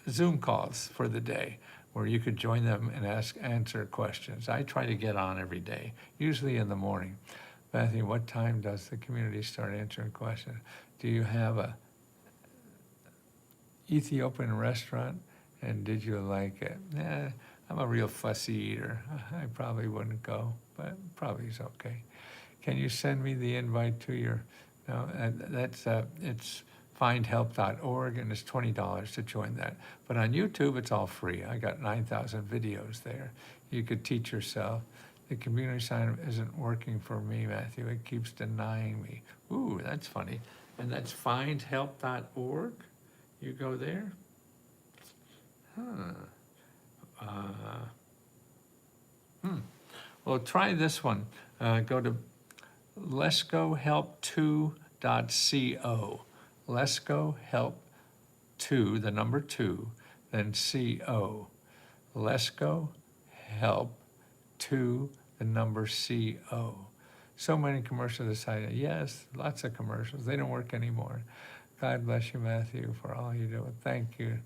Zoom calls for the day, where you could join them and answer questions. I try to get on every day, usually in the morning. Matthew, what time does the community start answering questions? Do you have a Ethiopian restaurant, and did you like it? I'm a real fussy eater. I probably wouldn't go, but probably is okay. Can you send me the invite to your, no, it's findhelp.org, and it's $20 to join that. But on YouTube, it's all free. I got 9,000 videos there. You could teach yourself. The community sign isn't working for me, Matthew. It keeps denying me. Ooh, that's funny. And that's findhelp.org. You go there. Well, try this one. Go to leskohelp2.co. Leskohelp2, the number 2, then CO. Lesko Help 2, the number CO. So many commercials decided, yes, lots of commercials. They don't work anymore. God bless you, Matthew, for all you do. Thank you.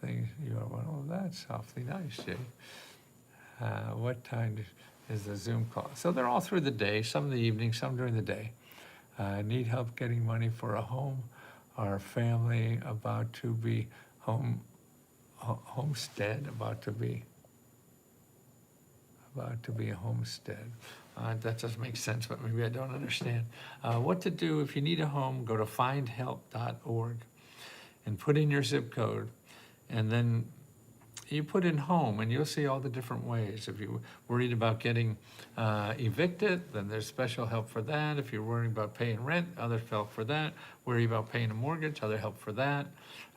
Things you are one. Oh, that's awfully nice, Jay. What time is the Zoom call? So they're all through the day, some in the evening, some during the day. Need help getting money for a home. Our family about to be homestead, about to be a homestead. That doesn't make sense, but maybe I don't understand. What to do if you need a home, go to findhelp.org and put in your zip code, and then you put in home and you'll see all the different ways. If you're worried about getting evicted, then there's special help for that. If you're worried about paying rent, other help for that. Worry about paying a mortgage, other help for that.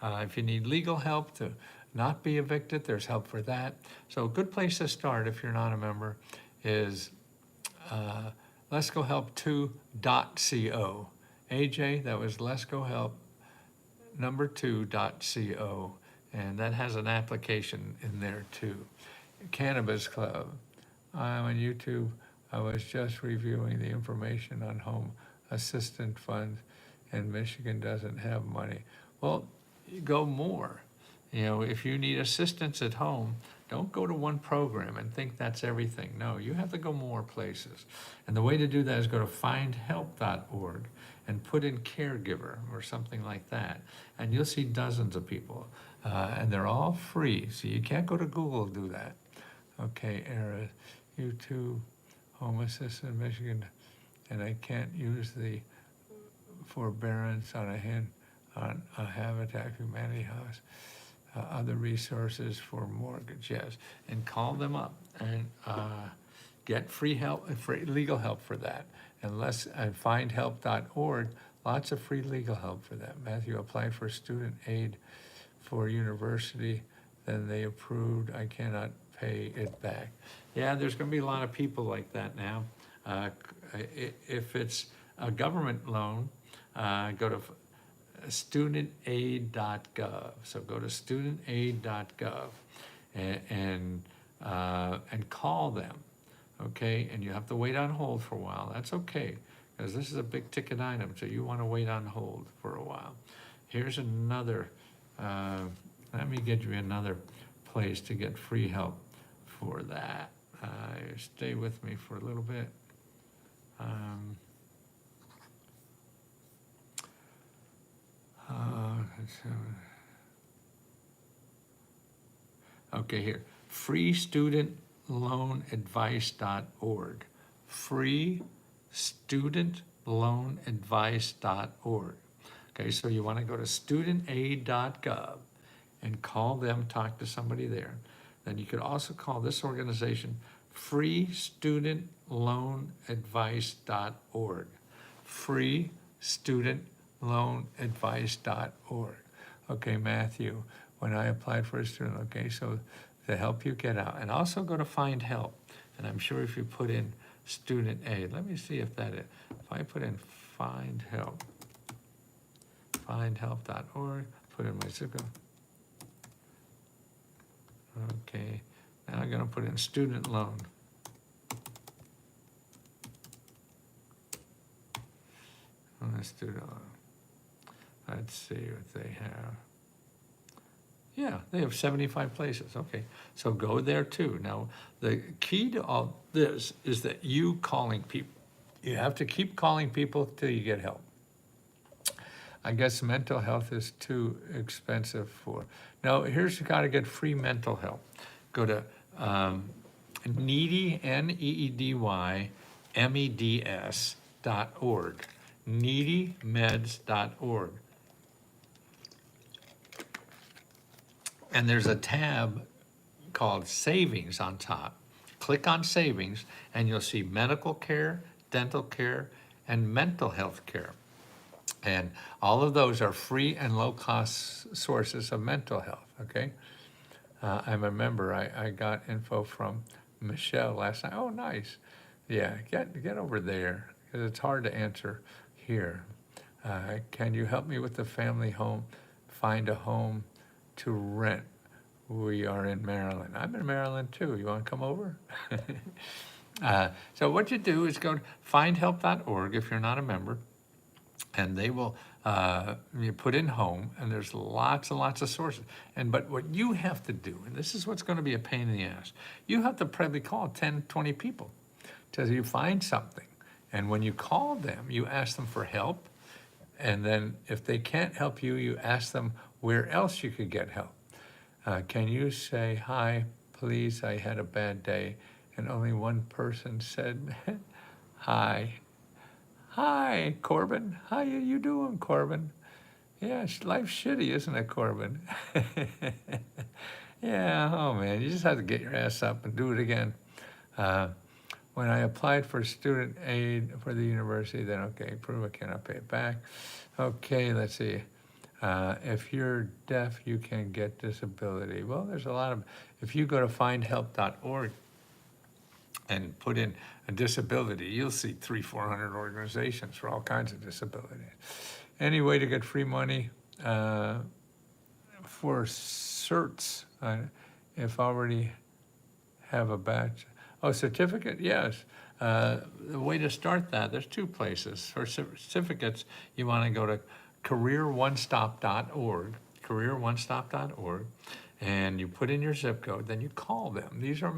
If you need legal help to not be evicted, there's help for that. So a good place to start if you're not a member is LeskoHelp2.co. AJ, that was LeskoHelp2.co. And that has an application in there too. Cannabis Club. I'm on YouTube. I was just reviewing the information on home assistance funds, and Michigan doesn't have money. Well, you go more. You know, if you need assistance at home, don't go to one program and think that's everything. No, you have to go more places. And the way to do that is go to findhelp.org and put in caregiver or something like that. And you'll see dozens of people. And they're all free, so you can't go to Google to do that. Okay, Era, YouTube, Home Assistant Michigan, and I can't use the forbearance on a Habitat Humanity house. Other resources for mortgage, yes, and call them up and get free help, free legal help for that. And findhelp.org, lots of free legal help for that. Matthew applied for student aid for university, then they approved, I cannot pay it back. Yeah, there's gonna be a lot of people like that now. If it's a government loan, go to studentaid.gov. So go to studentaid.gov and call them, okay? And you have to wait on hold for a while. That's okay, because this is a big ticket item, so you want to wait on hold for a while. Here's another, let me get you another place to get free help for that. Stay with me for a little bit. Okay, here, freestudentloanadvice.org. freestudentloanadvice.org. Okay, so you want to go to studentaid.gov and call them, talk to somebody there. Then you could also call this organization freestudentloanadvice.org. freestudentloanadvice.org. Okay, Matthew, when I applied for a student, okay, so to help you get out. And also go to Find Help. And I'm sure if you put in student aid, let me see if that is. If I put in Find Help, findhelp.org, put in my zip code. Okay, now I'm gonna put in student loan. Student loan. Let's see what they have. Yeah, they have 75 places, okay. So go there too. Now, the key to all this is that you calling people. You have to keep calling people till you get help. I guess mental health is too expensive for. No, here's you gotta get free mental help. Go to needy, NEEDY, MEDS.org, needymeds.org. And there's a tab called Savings on top. Click on Savings and you'll see medical care, dental care, and mental health care. And all of those are free and low-cost sources of mental health, okay? I'm a member. I got info from Michelle last night. Oh, nice. Yeah, get over there, because it's hard to answer here. Can you help me with the family home? Find a home to rent. We are in Maryland. I'm in Maryland too. You want to come over? So what you do is go to findhelp.org if you're not a member. and they will you put in home, and there's lots and lots of sources. But what you have to do, and this is what's going to be a pain in the ass, you have to probably call 10, 20 people till you find something. And when you call them, you ask them for help, and then if they can't help you, you ask them where else you could get help. Can you say, hi, please, I had a bad day, and only one person said, hi. Hi, Corbin. How you doing, Corbin? Yeah, life's shitty, isn't it, Corbin? Yeah, oh man, you just have to get your ass up and do it again. When I applied for student aid for the university, then okay, prove I cannot pay it back. Okay, let's see. If you're deaf, you can get disability. Well, there's a lot of, if you go to findhelp.org and put in a disability, you'll see 300-400 organizations for all kinds of disabilities. Any way to get free money for certs, if already have a batch. Oh, certificate, yes. The way to start that, there's two places. For certificates, you want to go to careeronestop.org, careeronestop.org, and you put in your zip code, then you call them. These are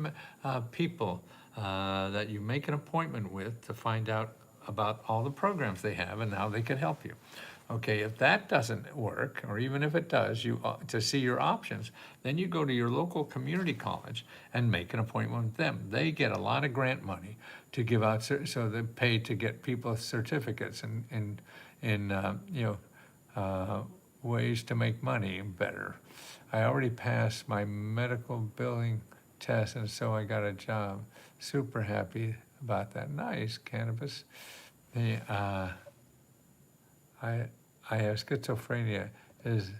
people that you make an appointment with to find out about all the programs they have and how they can help you. Okay, if that doesn't work, or even if it does, to see your options, then you go to your local community college and make an appointment with them. They get a lot of grant money to give out, so they pay to get people certificates in ways to make money better. I already passed my medical billing test, and so I got a job. Super happy about that. Nice, cannabis. I have schizophrenia. Is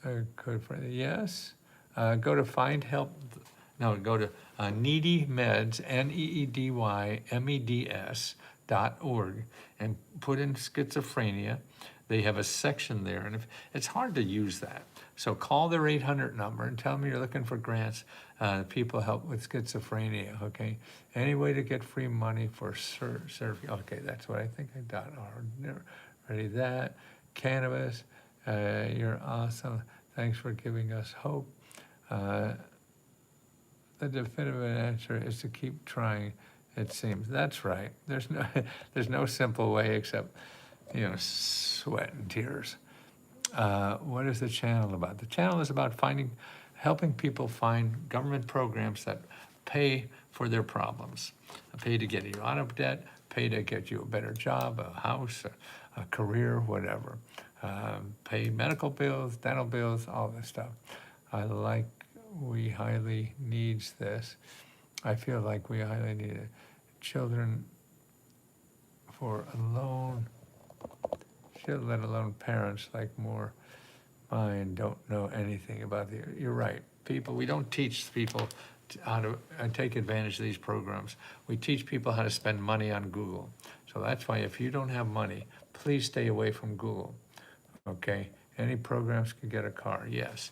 good for yes. Go to find help. No, go to Needy Meds, NEEDYMEDS.org, and put in schizophrenia. They have a section there, and if it's hard to use that, so call their 800 number and tell them you're looking for grants. People help with schizophrenia. Okay, any way to get free money for surfing? Okay, that's what I think I got. Already that cannabis. You're awesome. Thanks for giving us hope. The definitive answer is to keep trying. It seems that's right. There's no simple way except sweat and tears. What is the channel about? The channel is about helping people find government programs that pay for their problems, pay to get you out of debt, pay to get you a better job, a house, a career, whatever. Pay medical bills, dental bills, all this stuff. We highly needs this. I feel like we highly need it. Children for alone, let alone parents like more mine don't know anything about you're right. We don't teach people how to take advantage of these programs. We teach people how to spend money on Google. So that's why if you don't have money, please stay away from Google, okay? Any programs could get a car, yes.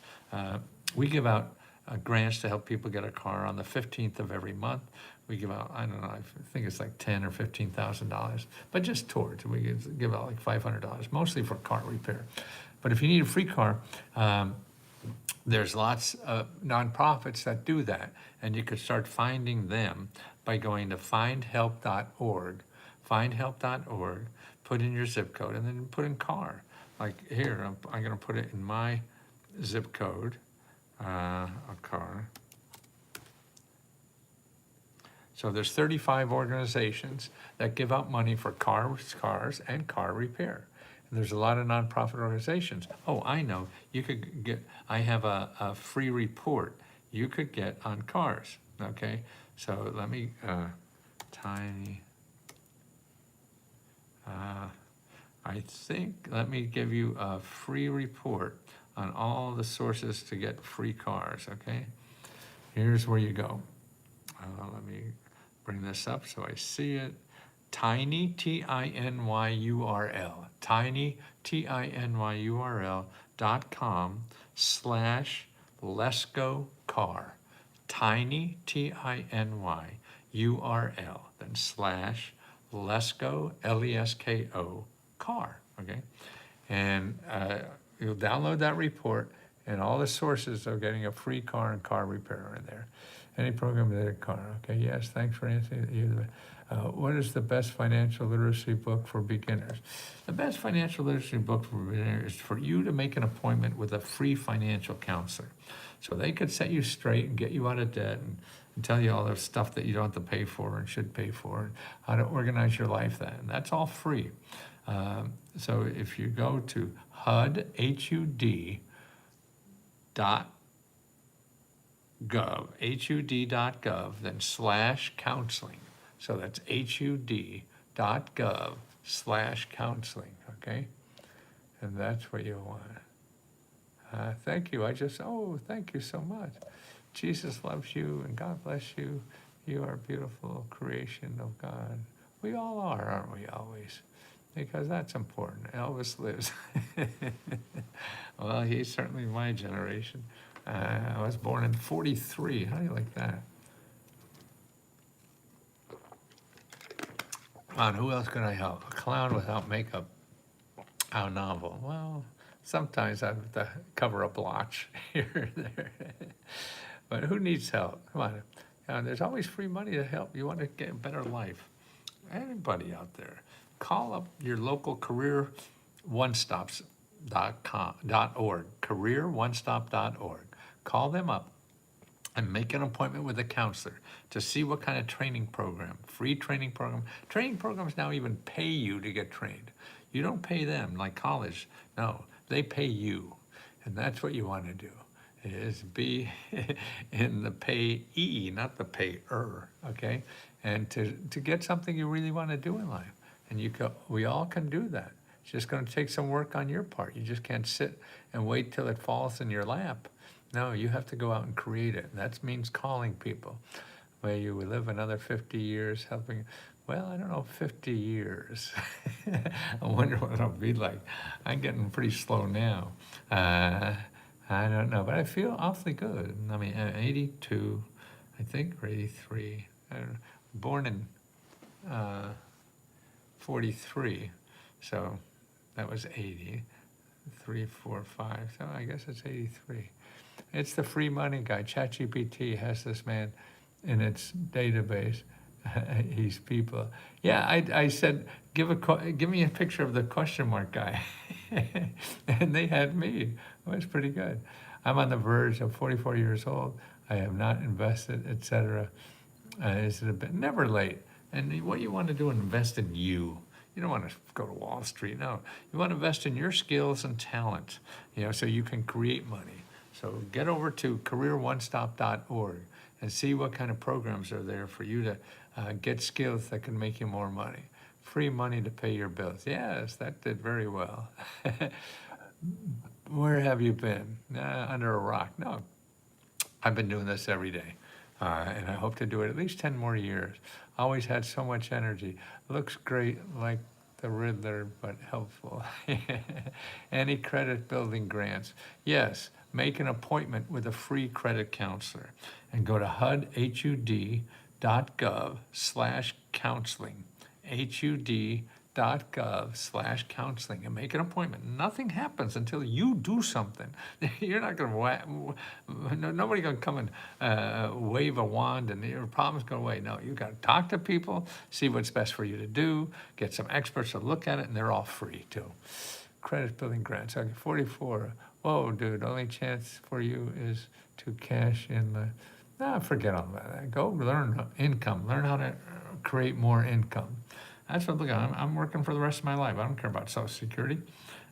We give out grants to help people get a car on the 15th of every month. We give out, I don't know, I think it's like $10,000 or $15,000, but just towards. We give out like $500, mostly for car repair. But if you need a free car, there's lots of nonprofits that do that, and you could start finding them by going to findhelp.org, findhelp.org, put in your zip code, and then put in car. Like here, I'm going to put it in my zip code, a car. So there's 35 organizations that give out money for cars, and car repair. And there's a lot of nonprofit organizations. Oh, I know. You could get, I have a free report you could get on cars, okay? So let me, let me give you a free report on all the sources to get free cars, okay? Here's where you go. Let me bring this up so I see it. Tiny, TINYURL, tiny, TINYURL.com/Lesko car. Tiny, TINYURL, then /Lesko, LESKO, car, okay? And you'll download that report and all the sources of getting a free car and car repair are in there. Any program with a car, okay? Yes, thanks for answering. What is the best financial literacy book for beginners? The best financial literacy book for beginners is for you to make an appointment with a free financial counselor. So they could set you straight and get you out of debt and tell you all the stuff that you don't have to pay for and should pay for, and how to organize your life then. And that's all free. So if you go to HUD, H-U-D, hud.gov, then /counseling. So that's hud.gov/counseling, okay? And that's what you want. Thank you. Thank you so much. Jesus loves you and God bless you. You are a beautiful creation of God. We all are, aren't we, always? Because that's important. Elvis lives. Well, he's certainly my generation. I was born in 43. How do you like that? Come on, who else can I help? A clown without makeup. How novel. Well, sometimes I have to cover a blotch here and there. But who needs help? Come on. There's always free money to help. You want to get a better life. Anybody out there, call up your local career onestops.org, careeronestop.org. Call them up and make an appointment with a counselor to see what kind of training program, free training program. Training programs now even pay you to get trained. You don't pay them like college. No, they pay you. And that's what you want to do, is be in the payee, not the payer, okay? And to get something you really want to do in life. And we all can do that. It's just going to take some work on your part. You just can't sit and wait till it falls in your lap. No, you have to go out and create it. That means calling people. Where you will live another 50 years helping. Well, I don't know, 50 years. I wonder what it'll be like. I'm getting pretty slow now. I don't know, but I feel awfully good. I mean, 82, I think, or 83. I don't know. Born in 43, so that was 80. 3, 4, 5, so I guess it's 83. It's the free money guy. ChatGPT has this man in its database. He's people. Yeah, I said, give me a picture of the question mark guy. And they had me. It was pretty good. I'm on the verge of 44 years old. I have not invested, etc. Is it a bit never late? And what you want to do, invest in you. You don't want to go to Wall Street. No, you want to invest in your skills and talent, so you can create money. So get over to careeronestop.org and see what kind of programs are there for you to get skills that can make you more money. Free money to pay your bills. Yes, that did very well. Where have you been? Under a rock? No, I've been doing this every day. And I hope to do it at least 10 more years. Always had so much energy. Looks great like the Riddler, but helpful. Any credit building grants? Yes, make an appointment with a free credit counselor and go to hud.gov/counseling, hud.gov/counseling, and make an appointment. Nothing happens until you do something. You're not going to, nobody going to come and wave a wand and your problems go away. No, you got to talk to people, see what's best for you to do, get some experts to look at it, and they're all free too. Credit building grants. Okay, 44. Whoa, dude, only chance for you is to cash in the, forget all about that. Go learn income, learn how to create more income. That's what, look, I'm working for the rest of my life. I don't care about Social Security.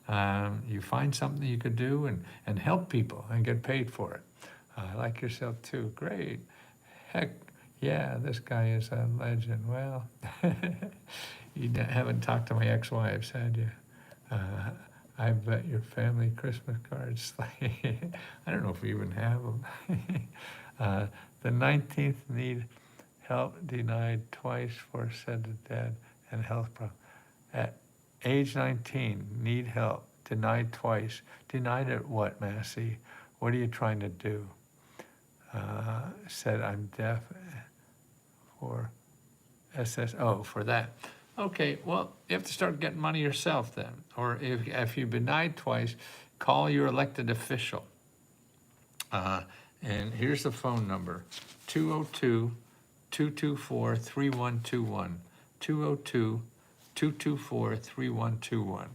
You find something you could do and help people and get paid for it. Like yourself too, great. Heck, yeah, this guy is a legend. Well, you haven't talked to my ex-wives, had you? I bet your family Christmas cards, I don't know if we even have them. The 19th need help denied twice for said the dead and health problem. At age 19, need help, denied twice. Denied at what, Massey? What are you trying to do? Said I'm deaf for SS, for that. Okay, well, you have to start getting money yourself then. Or if you've been denied twice, call your elected official. And here's the phone number, 202-224-3121, 202-224-3121.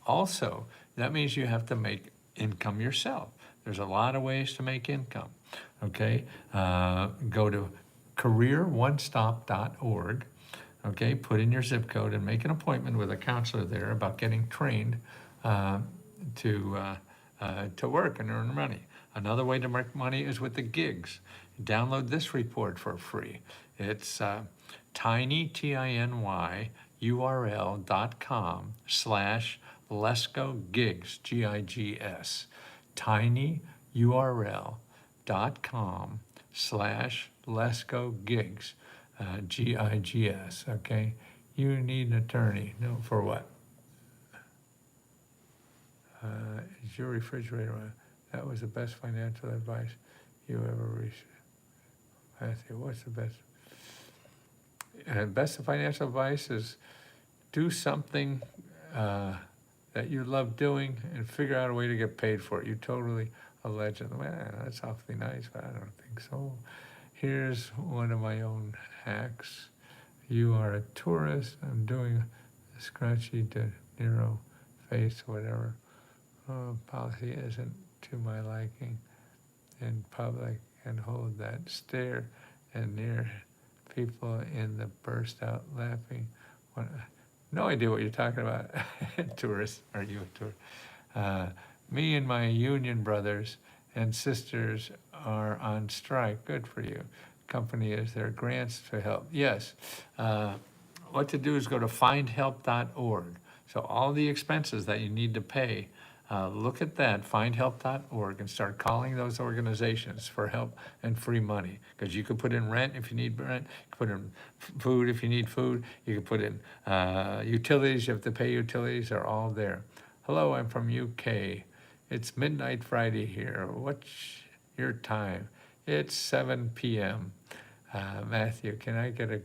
Also, that means you have to make income yourself. There's a lot of ways to make income, okay? Go to careeronestop.org, okay? Put in your zip code and make an appointment with a counselor there about getting trained to work and earn money. Another way to make money is with the gigs. Download this report for free. It's tiny, T-I-N-Y, URL.com/Lesko gigs, G-I-G-S. Tiny URL.com/Lesko gigs, G-I-G-S, okay? You need an attorney. No, for what? Is your refrigerator on? That was the best financial advice you ever received. Matthew, what's the best? Best financial advice is do something that you love doing and figure out a way to get paid for it. You're totally a legend. Man, that's awfully nice, but I don't think so. Here's one of my own hacks. You are a tourist. I'm doing a scratchy De Niro face, whatever. Policy isn't to my liking in public and hold that stare and near people in the burst out laughing. No idea what you're talking about. Tourists, are you a tourist? Me and my union brothers and sisters are on strike. Good for you. Company is there grants to help. Yes. What to do is go to findhelp.org. So all the expenses that you need to pay, look at that, findhelp.org, and start calling those organizations for help and free money. Because you could put in rent if you need rent, you could put in food if you need food, you could put in utilities, you have to pay utilities, they're all there. Hello, I'm from UK. It's midnight Friday here. What's your time? It's 7 p.m. Matthew, can I get a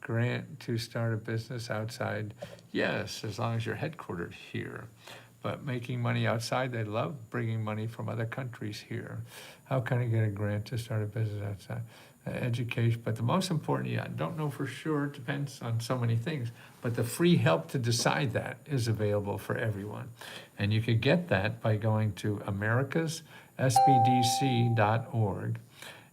grant to start a business outside? Yes, as long as you're headquartered here. But making money outside, they love bringing money from other countries here. How can I get a grant to start a business outside? Education, but the most important, I don't know for sure, it depends on so many things, but the free help to decide that is available for everyone. And you could get that by going to americassbdc.org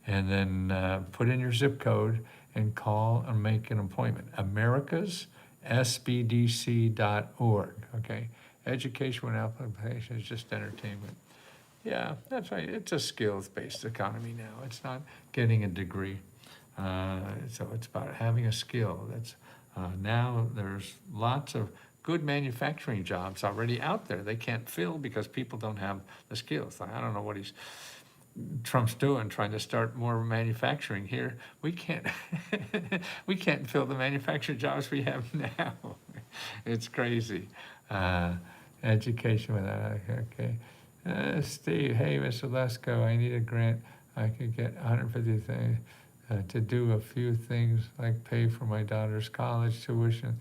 and then put in your zip code and call and make an appointment. americassbdc.org, okay? Education without application is just entertainment. Yeah, that's right. It's a skills-based economy now. It's not getting a degree. So it's about having a skill. That's now there's lots of good manufacturing jobs already out there. They can't fill because people don't have the skills. I don't know what Trump's doing, trying to start more manufacturing here. We can't we can't fill the manufacturing jobs we have now. It's crazy. Education without, okay. Steve, hey, Mr. Lesko, I need a grant. I could get 150 things to do a few things like pay for my daughter's college tuition,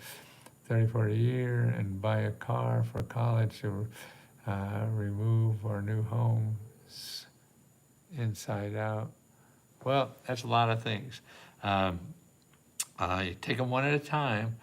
$34 a year, and buy a car for college to remove our new home inside out. Well, that's a lot of things. You take them one at a time,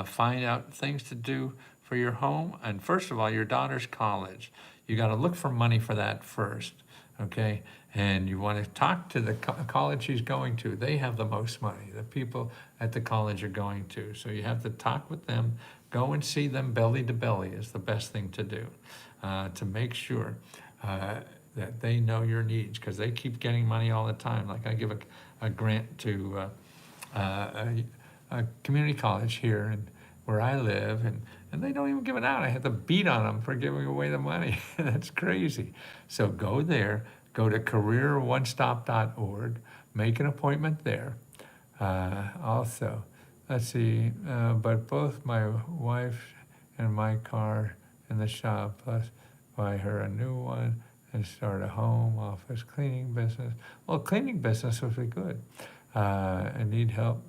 find out things to do for your home, and first of all, your daughter's college. You got to look for money for that first, okay? And you want to talk to the college she's going to. They have the most money. The people at the college are going to. So you have to talk with them. Go and see them belly to belly is the best thing to do, to make sure that they know your needs, because they keep getting money all the time. Like I give a grant to a community college here and where I live, and they don't even give it out. I have to beat on them for giving away the money. That's crazy. So go there, go to careeronestop.org, make an appointment there. Also, let's see, but both my wife and my car in the shop, plus buy her a new one and start a home office cleaning business. Well, cleaning business would be good. I need help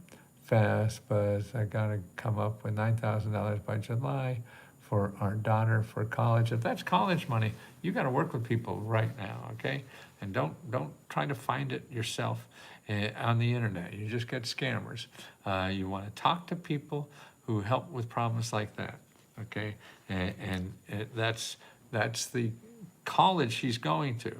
fast, but I gotta come up with $9,000 by July for our daughter for college. If that's college money, you gotta work with people right now, okay? And don't try to find it yourself on the internet. You just get scammers. You wanna talk to people who help with problems like that, okay? That's the college she's going to.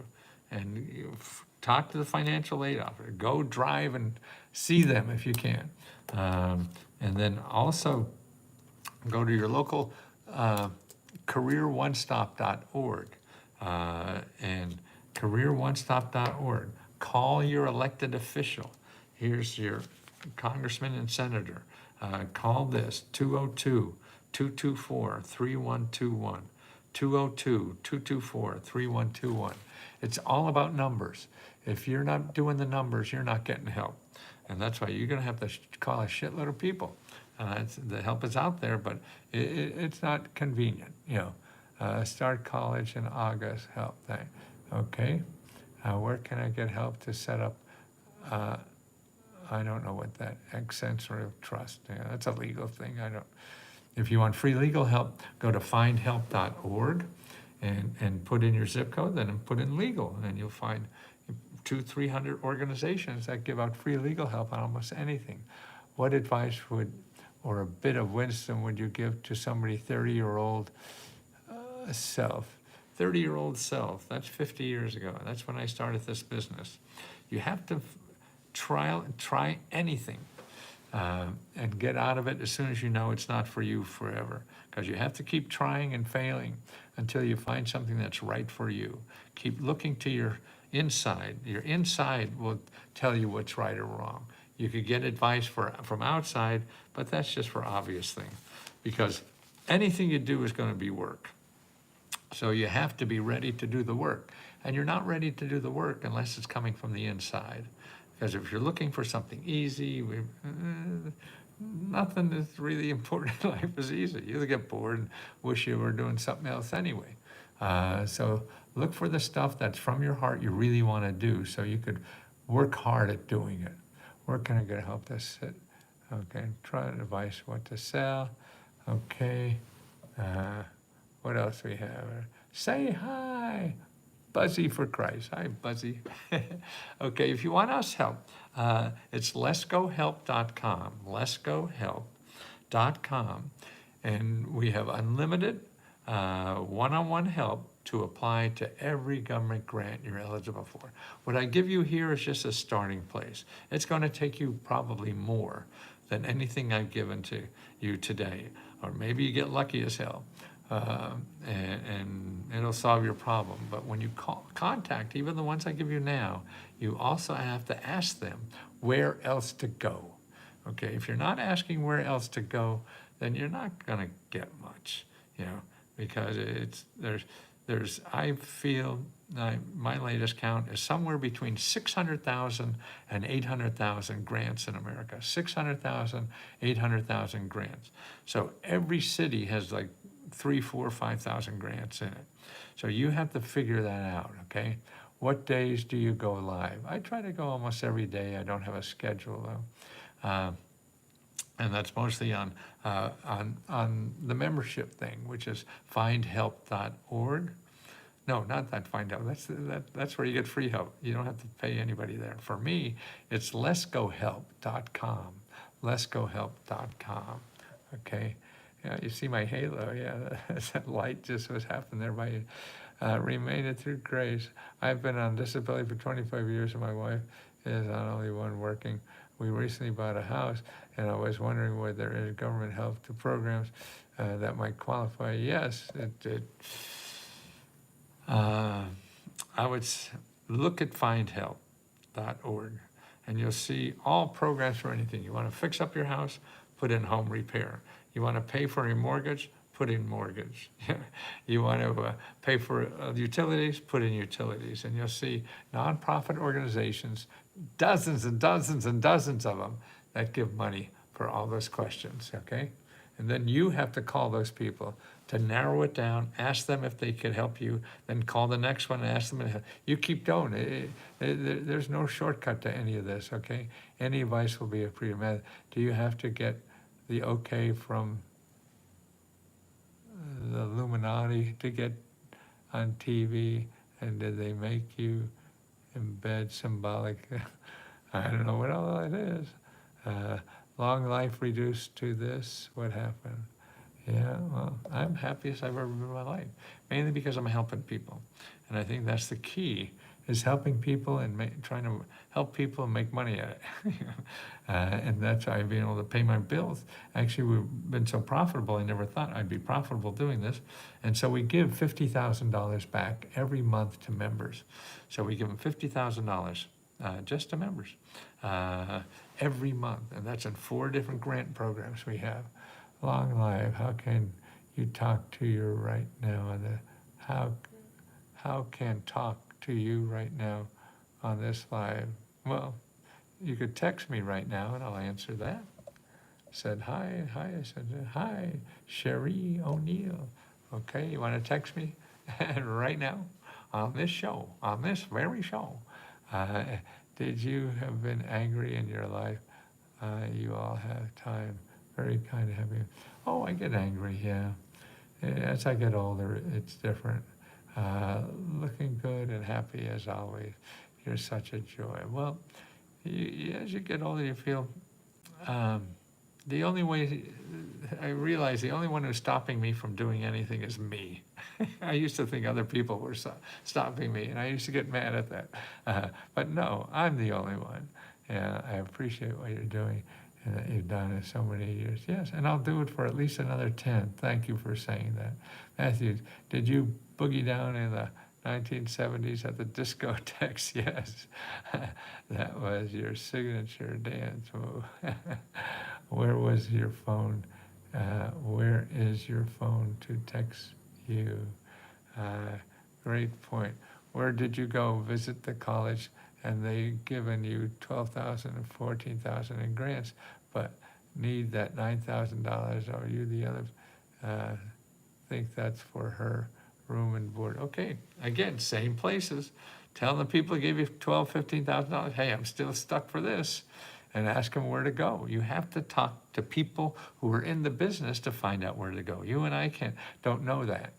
And talk to the financial aid officer. Go drive and see them if you can. And then also go to your local careeronestop.org and careeronestop.org. Call your elected official. Here's your congressman and senator. Call this 202-224-3121. 202-224-3121. It's all about numbers. If you're not doing the numbers, you're not getting help. And that's why you're gonna have to call a shitload of people. The help is out there, but it's not convenient, you know. Start college in August, help thing. Okay, where can I get help to set up, I don't know what that, extensory trust, yeah, that's a legal thing, If you want free legal help, go to findhelp.org and put in your zip code, then put in legal, and you'll find 200-300 organizations that give out free legal help on almost anything. What advice or a bit of wisdom would you give to somebody 30-year-old self? 30-year-old self, that's 50 years ago. That's when I started this business. You have to try anything. And get out of it as soon as you know it's not for you forever. Because you have to keep trying and failing until you find something that's right for you. Keep looking to your inside. Your inside will tell you what's right or wrong. You could get advice from outside, but that's just for obvious things. Because anything you do is going to be work. So you have to be ready to do the work. And you're not ready to do the work unless it's coming from the inside. Because if you're looking for something easy, nothing is really important in life is easy. You'll get bored and wish you were doing something else anyway. So look for the stuff that's from your heart you really want to do so you could work hard at doing it. Where can I get help to sit? Okay, try advice what to sell. Okay, what else we have? Say hi. Buzzy for Christ. Hi, Buzzy. Okay, if you want us help, it's leskohelp.com, leskohelp.com, and we have unlimited one-on-one help to apply to every government grant you're eligible for. What I give you here is just a starting place. It's going to take you probably more than anything I've given to you today, or maybe you get lucky as hell. And it'll solve your problem. But when you contact, even the ones I give you now, you also have to ask them where else to go. Okay, if you're not asking where else to go, then you're not gonna get much, you know, because I feel my latest count is somewhere between 600,000 and 800,000 grants in America. 600,000, 800,000 grants. So every city has like 3,000, 4,000, 5,000 grants in it. So you have to figure that out, okay? What days do you go live? I try to go almost every day. I don't have a schedule though. And that's mostly on the membership thing, which is findhelp.org. No, not that Find Help. That's where you get free help. You don't have to pay anybody there. For me, it's leskohelp.com. Leskohelp.com. Okay. Yeah, you see my halo. Yeah, that light just was happening there by remain it through grace. I've been on disability for 25 years, and my wife is on only one working. We recently bought a house, and I was wondering whether there is government help to programs that might qualify. Yes, I would look at findhelp.org, and you'll see all programs for anything. You want to fix up your house, put in home repair. You want to pay for your mortgage, put in mortgage. You want to pay for utilities, put in utilities. And you'll see nonprofit organizations, dozens and dozens and dozens of them that give money for all those questions, okay? And then you have to call those people to narrow it down, ask them if they could help you, then call the next one and ask them to help. You keep going. There's no shortcut to any of this, okay? Any advice will be appreciated. Do you have to get the okay from the Illuminati to get on TV? And did they make you embed symbolic? I don't know what all that is. Long life reduced to this, what happened? Yeah, well, I'm happiest I've ever been in my life, mainly because I'm helping people. And I think that's the key, is helping people and trying to help people and make money at it. And that's how I've been able to pay my bills. Actually, we've been so profitable, I never thought I'd be profitable doing this. And so we give $50,000 back every month to members. So we give them $50,000 just to members every month. And that's in 4 different grant programs we have. Long life, how can you talk to your right now? And how can talk to you right now on this live? Well, you could text me right now and I'll answer that. Said hi, I said, hi, Sherry O'Neill. Okay, you want to text me right now on this show, on this very show? Did you have been angry in your life? You all have time. Very kind of happy. Oh, I get angry, yeah. As I get older, it's different. Looking good and happy as always. You're such a joy. Well, as you get older, you feel the only way, I realize the only one who's stopping me from doing anything is me. I used to think other people were stopping me, and I used to get mad at that. But no, I'm the only one. Yeah, I appreciate what you're doing and that you've done in so many years. Yes, and I'll do it for at least another 10. Thank you for saying that. Matthew, did you boogie down in the 1970s at the discotheques? Yes, that was your signature dance move. Where was your phone? Where is your phone to text you? Great point. Where did you go visit the college and they given you $12,000 and $14,000 in grants, but need that $9,000? Or you the other think that's for her room and board? Okay, again, same places. Tell the people who gave you $12,000, $15,000, hey, I'm still stuck for this, and ask them where to go. You have to talk to people who are in the business to find out where to go. You and I don't know that.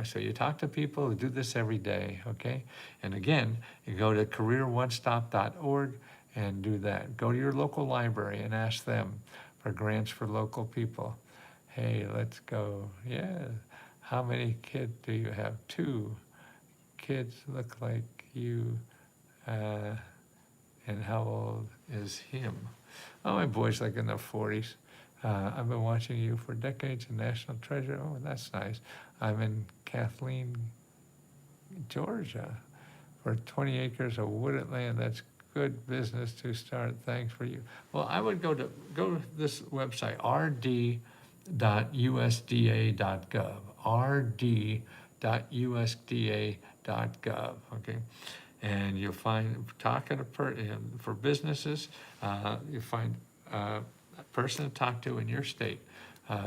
So you talk to people who do this every day, okay? And again, you go to careeronestop.org and do that. Go to your local library and ask them for grants for local people. Hey, let's go. Yeah. How many kids do you have? 2 kids look like you. And how old is him? Oh, my boy's like in the 40s. I've been watching you for decades, a national treasure. Oh, that's nice. I'm in Kathleen, Georgia, for 20 acres of wooded land. That's good business to start. Thanks for you. Well, I would go to this website, rd.usda.gov, rd.usda.gov, okay? And you'll find, for businesses, you find a person to talk to in your state.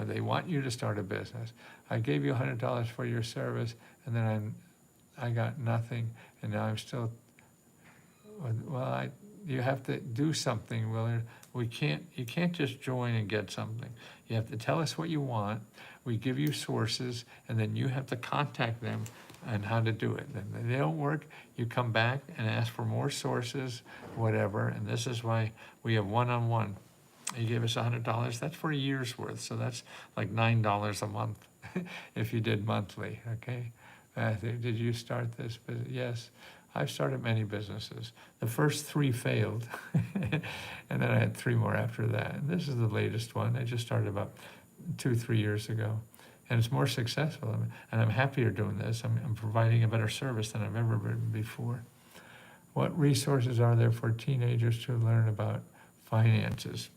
They want you to start a business. I gave you $100 for your service, and then I got nothing, and now I'm still, well, you have to do something, Willard. You can't just join and get something. You have to tell us what you want. We give you sources, and then you have to contact them and how to do it. And if they don't work, you come back and ask for more sources, whatever, and this is why we have one-on-one. You gave us $100, that's for a year's worth, so that's like $9 a month if you did monthly, okay? Matthew, did you start this business? Yes, I've started many businesses. The first 3 failed, and then I had 3 more after that. And this is the latest one. I just started about 2-3 years ago. And it's more successful, and I'm happier doing this. I'm providing a better service than I've ever been before. What resources are there for teenagers to learn about finances?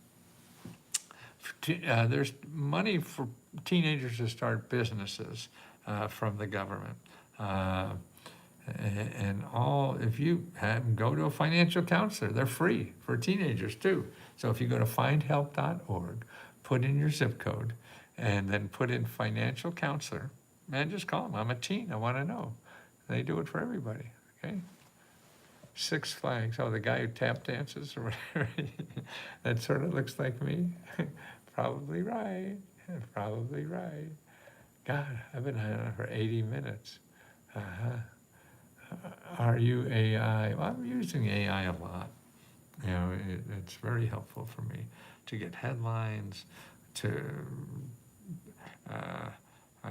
There's money for teenagers to start businesses from the government. And if you go to a financial counselor, they're free for teenagers too. So if you go to findhelp.org, put in your zip code, and then put in financial counselor, man, just call them. I'm a teen. I want to know. They do it for everybody. Okay. Six Flags. Oh, the guy who tap dances or whatever. That sort of looks like me. Probably right. Probably right. God, I've been on it for 80 minutes. Are you AI? Well, I'm using AI a lot. You know, it's very helpful for me to get headlines, to, I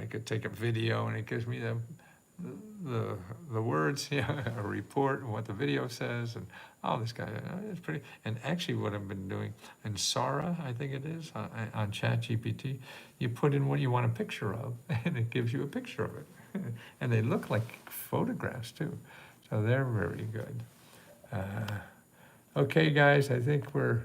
could take a video and it gives me the words, a report and what the video says, and oh, this guy, it's pretty. And actually, what I've been doing in Sora, I think it is on ChatGPT, you put in what you want a picture of, and it gives you a picture of it, and they look like photographs too, so they're very good. Okay, guys, I think we're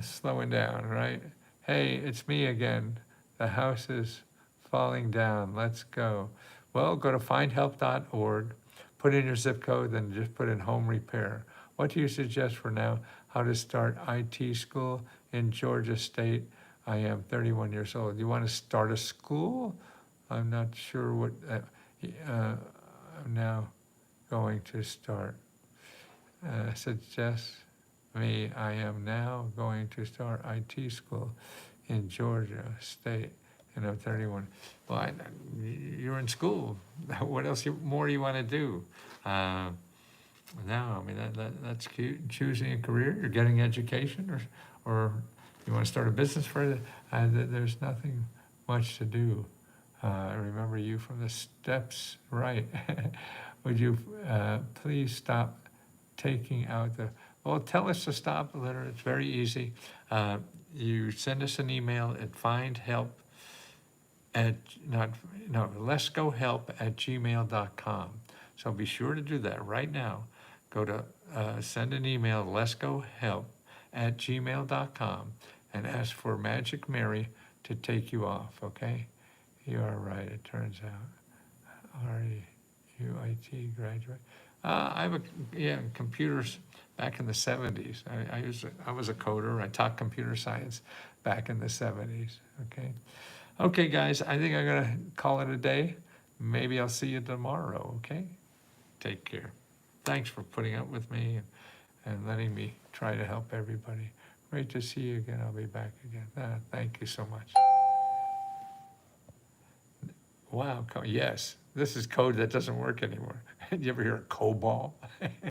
slowing down, right? Hey, it's me again. The house is falling down. Let's go. Well, go to findhelp.org, put in your zip code, then just put in home repair. What do you suggest for now? How to start IT school in Georgia State? I am 31 years old. You want to start a school? I'm not sure what I'm now going to start. Suggest me. I am now going to start IT school in Georgia State, and I'm 31. Well, you're in school. What else more you want to do? No, I mean that's cute. Choosing a career, you're getting education, or you want to start a business for it. There's nothing much to do. I remember you from the steps, right? Would you please stop taking out the, well, tell us to stop, Leonard. It's very easy. You send us an email at leskohelp@gmail.com. So be sure to do that right now. Go to send an email, leskohelp@gmail.com, and ask for Magic Mary to take you off, okay? You are right, it turns out. RUIT graduate. I have computers back in the 70s. I was a coder. I taught computer science back in the 70s. Okay. Okay, guys, I think I'm gonna call it a day. Maybe I'll see you tomorrow. Okay. Take care. Thanks for putting up with me and letting me try to help everybody. Great to see you again. I'll be back again. Thank you so much. Wow. Yes, this is code that doesn't work anymore. You ever hear of COBOL?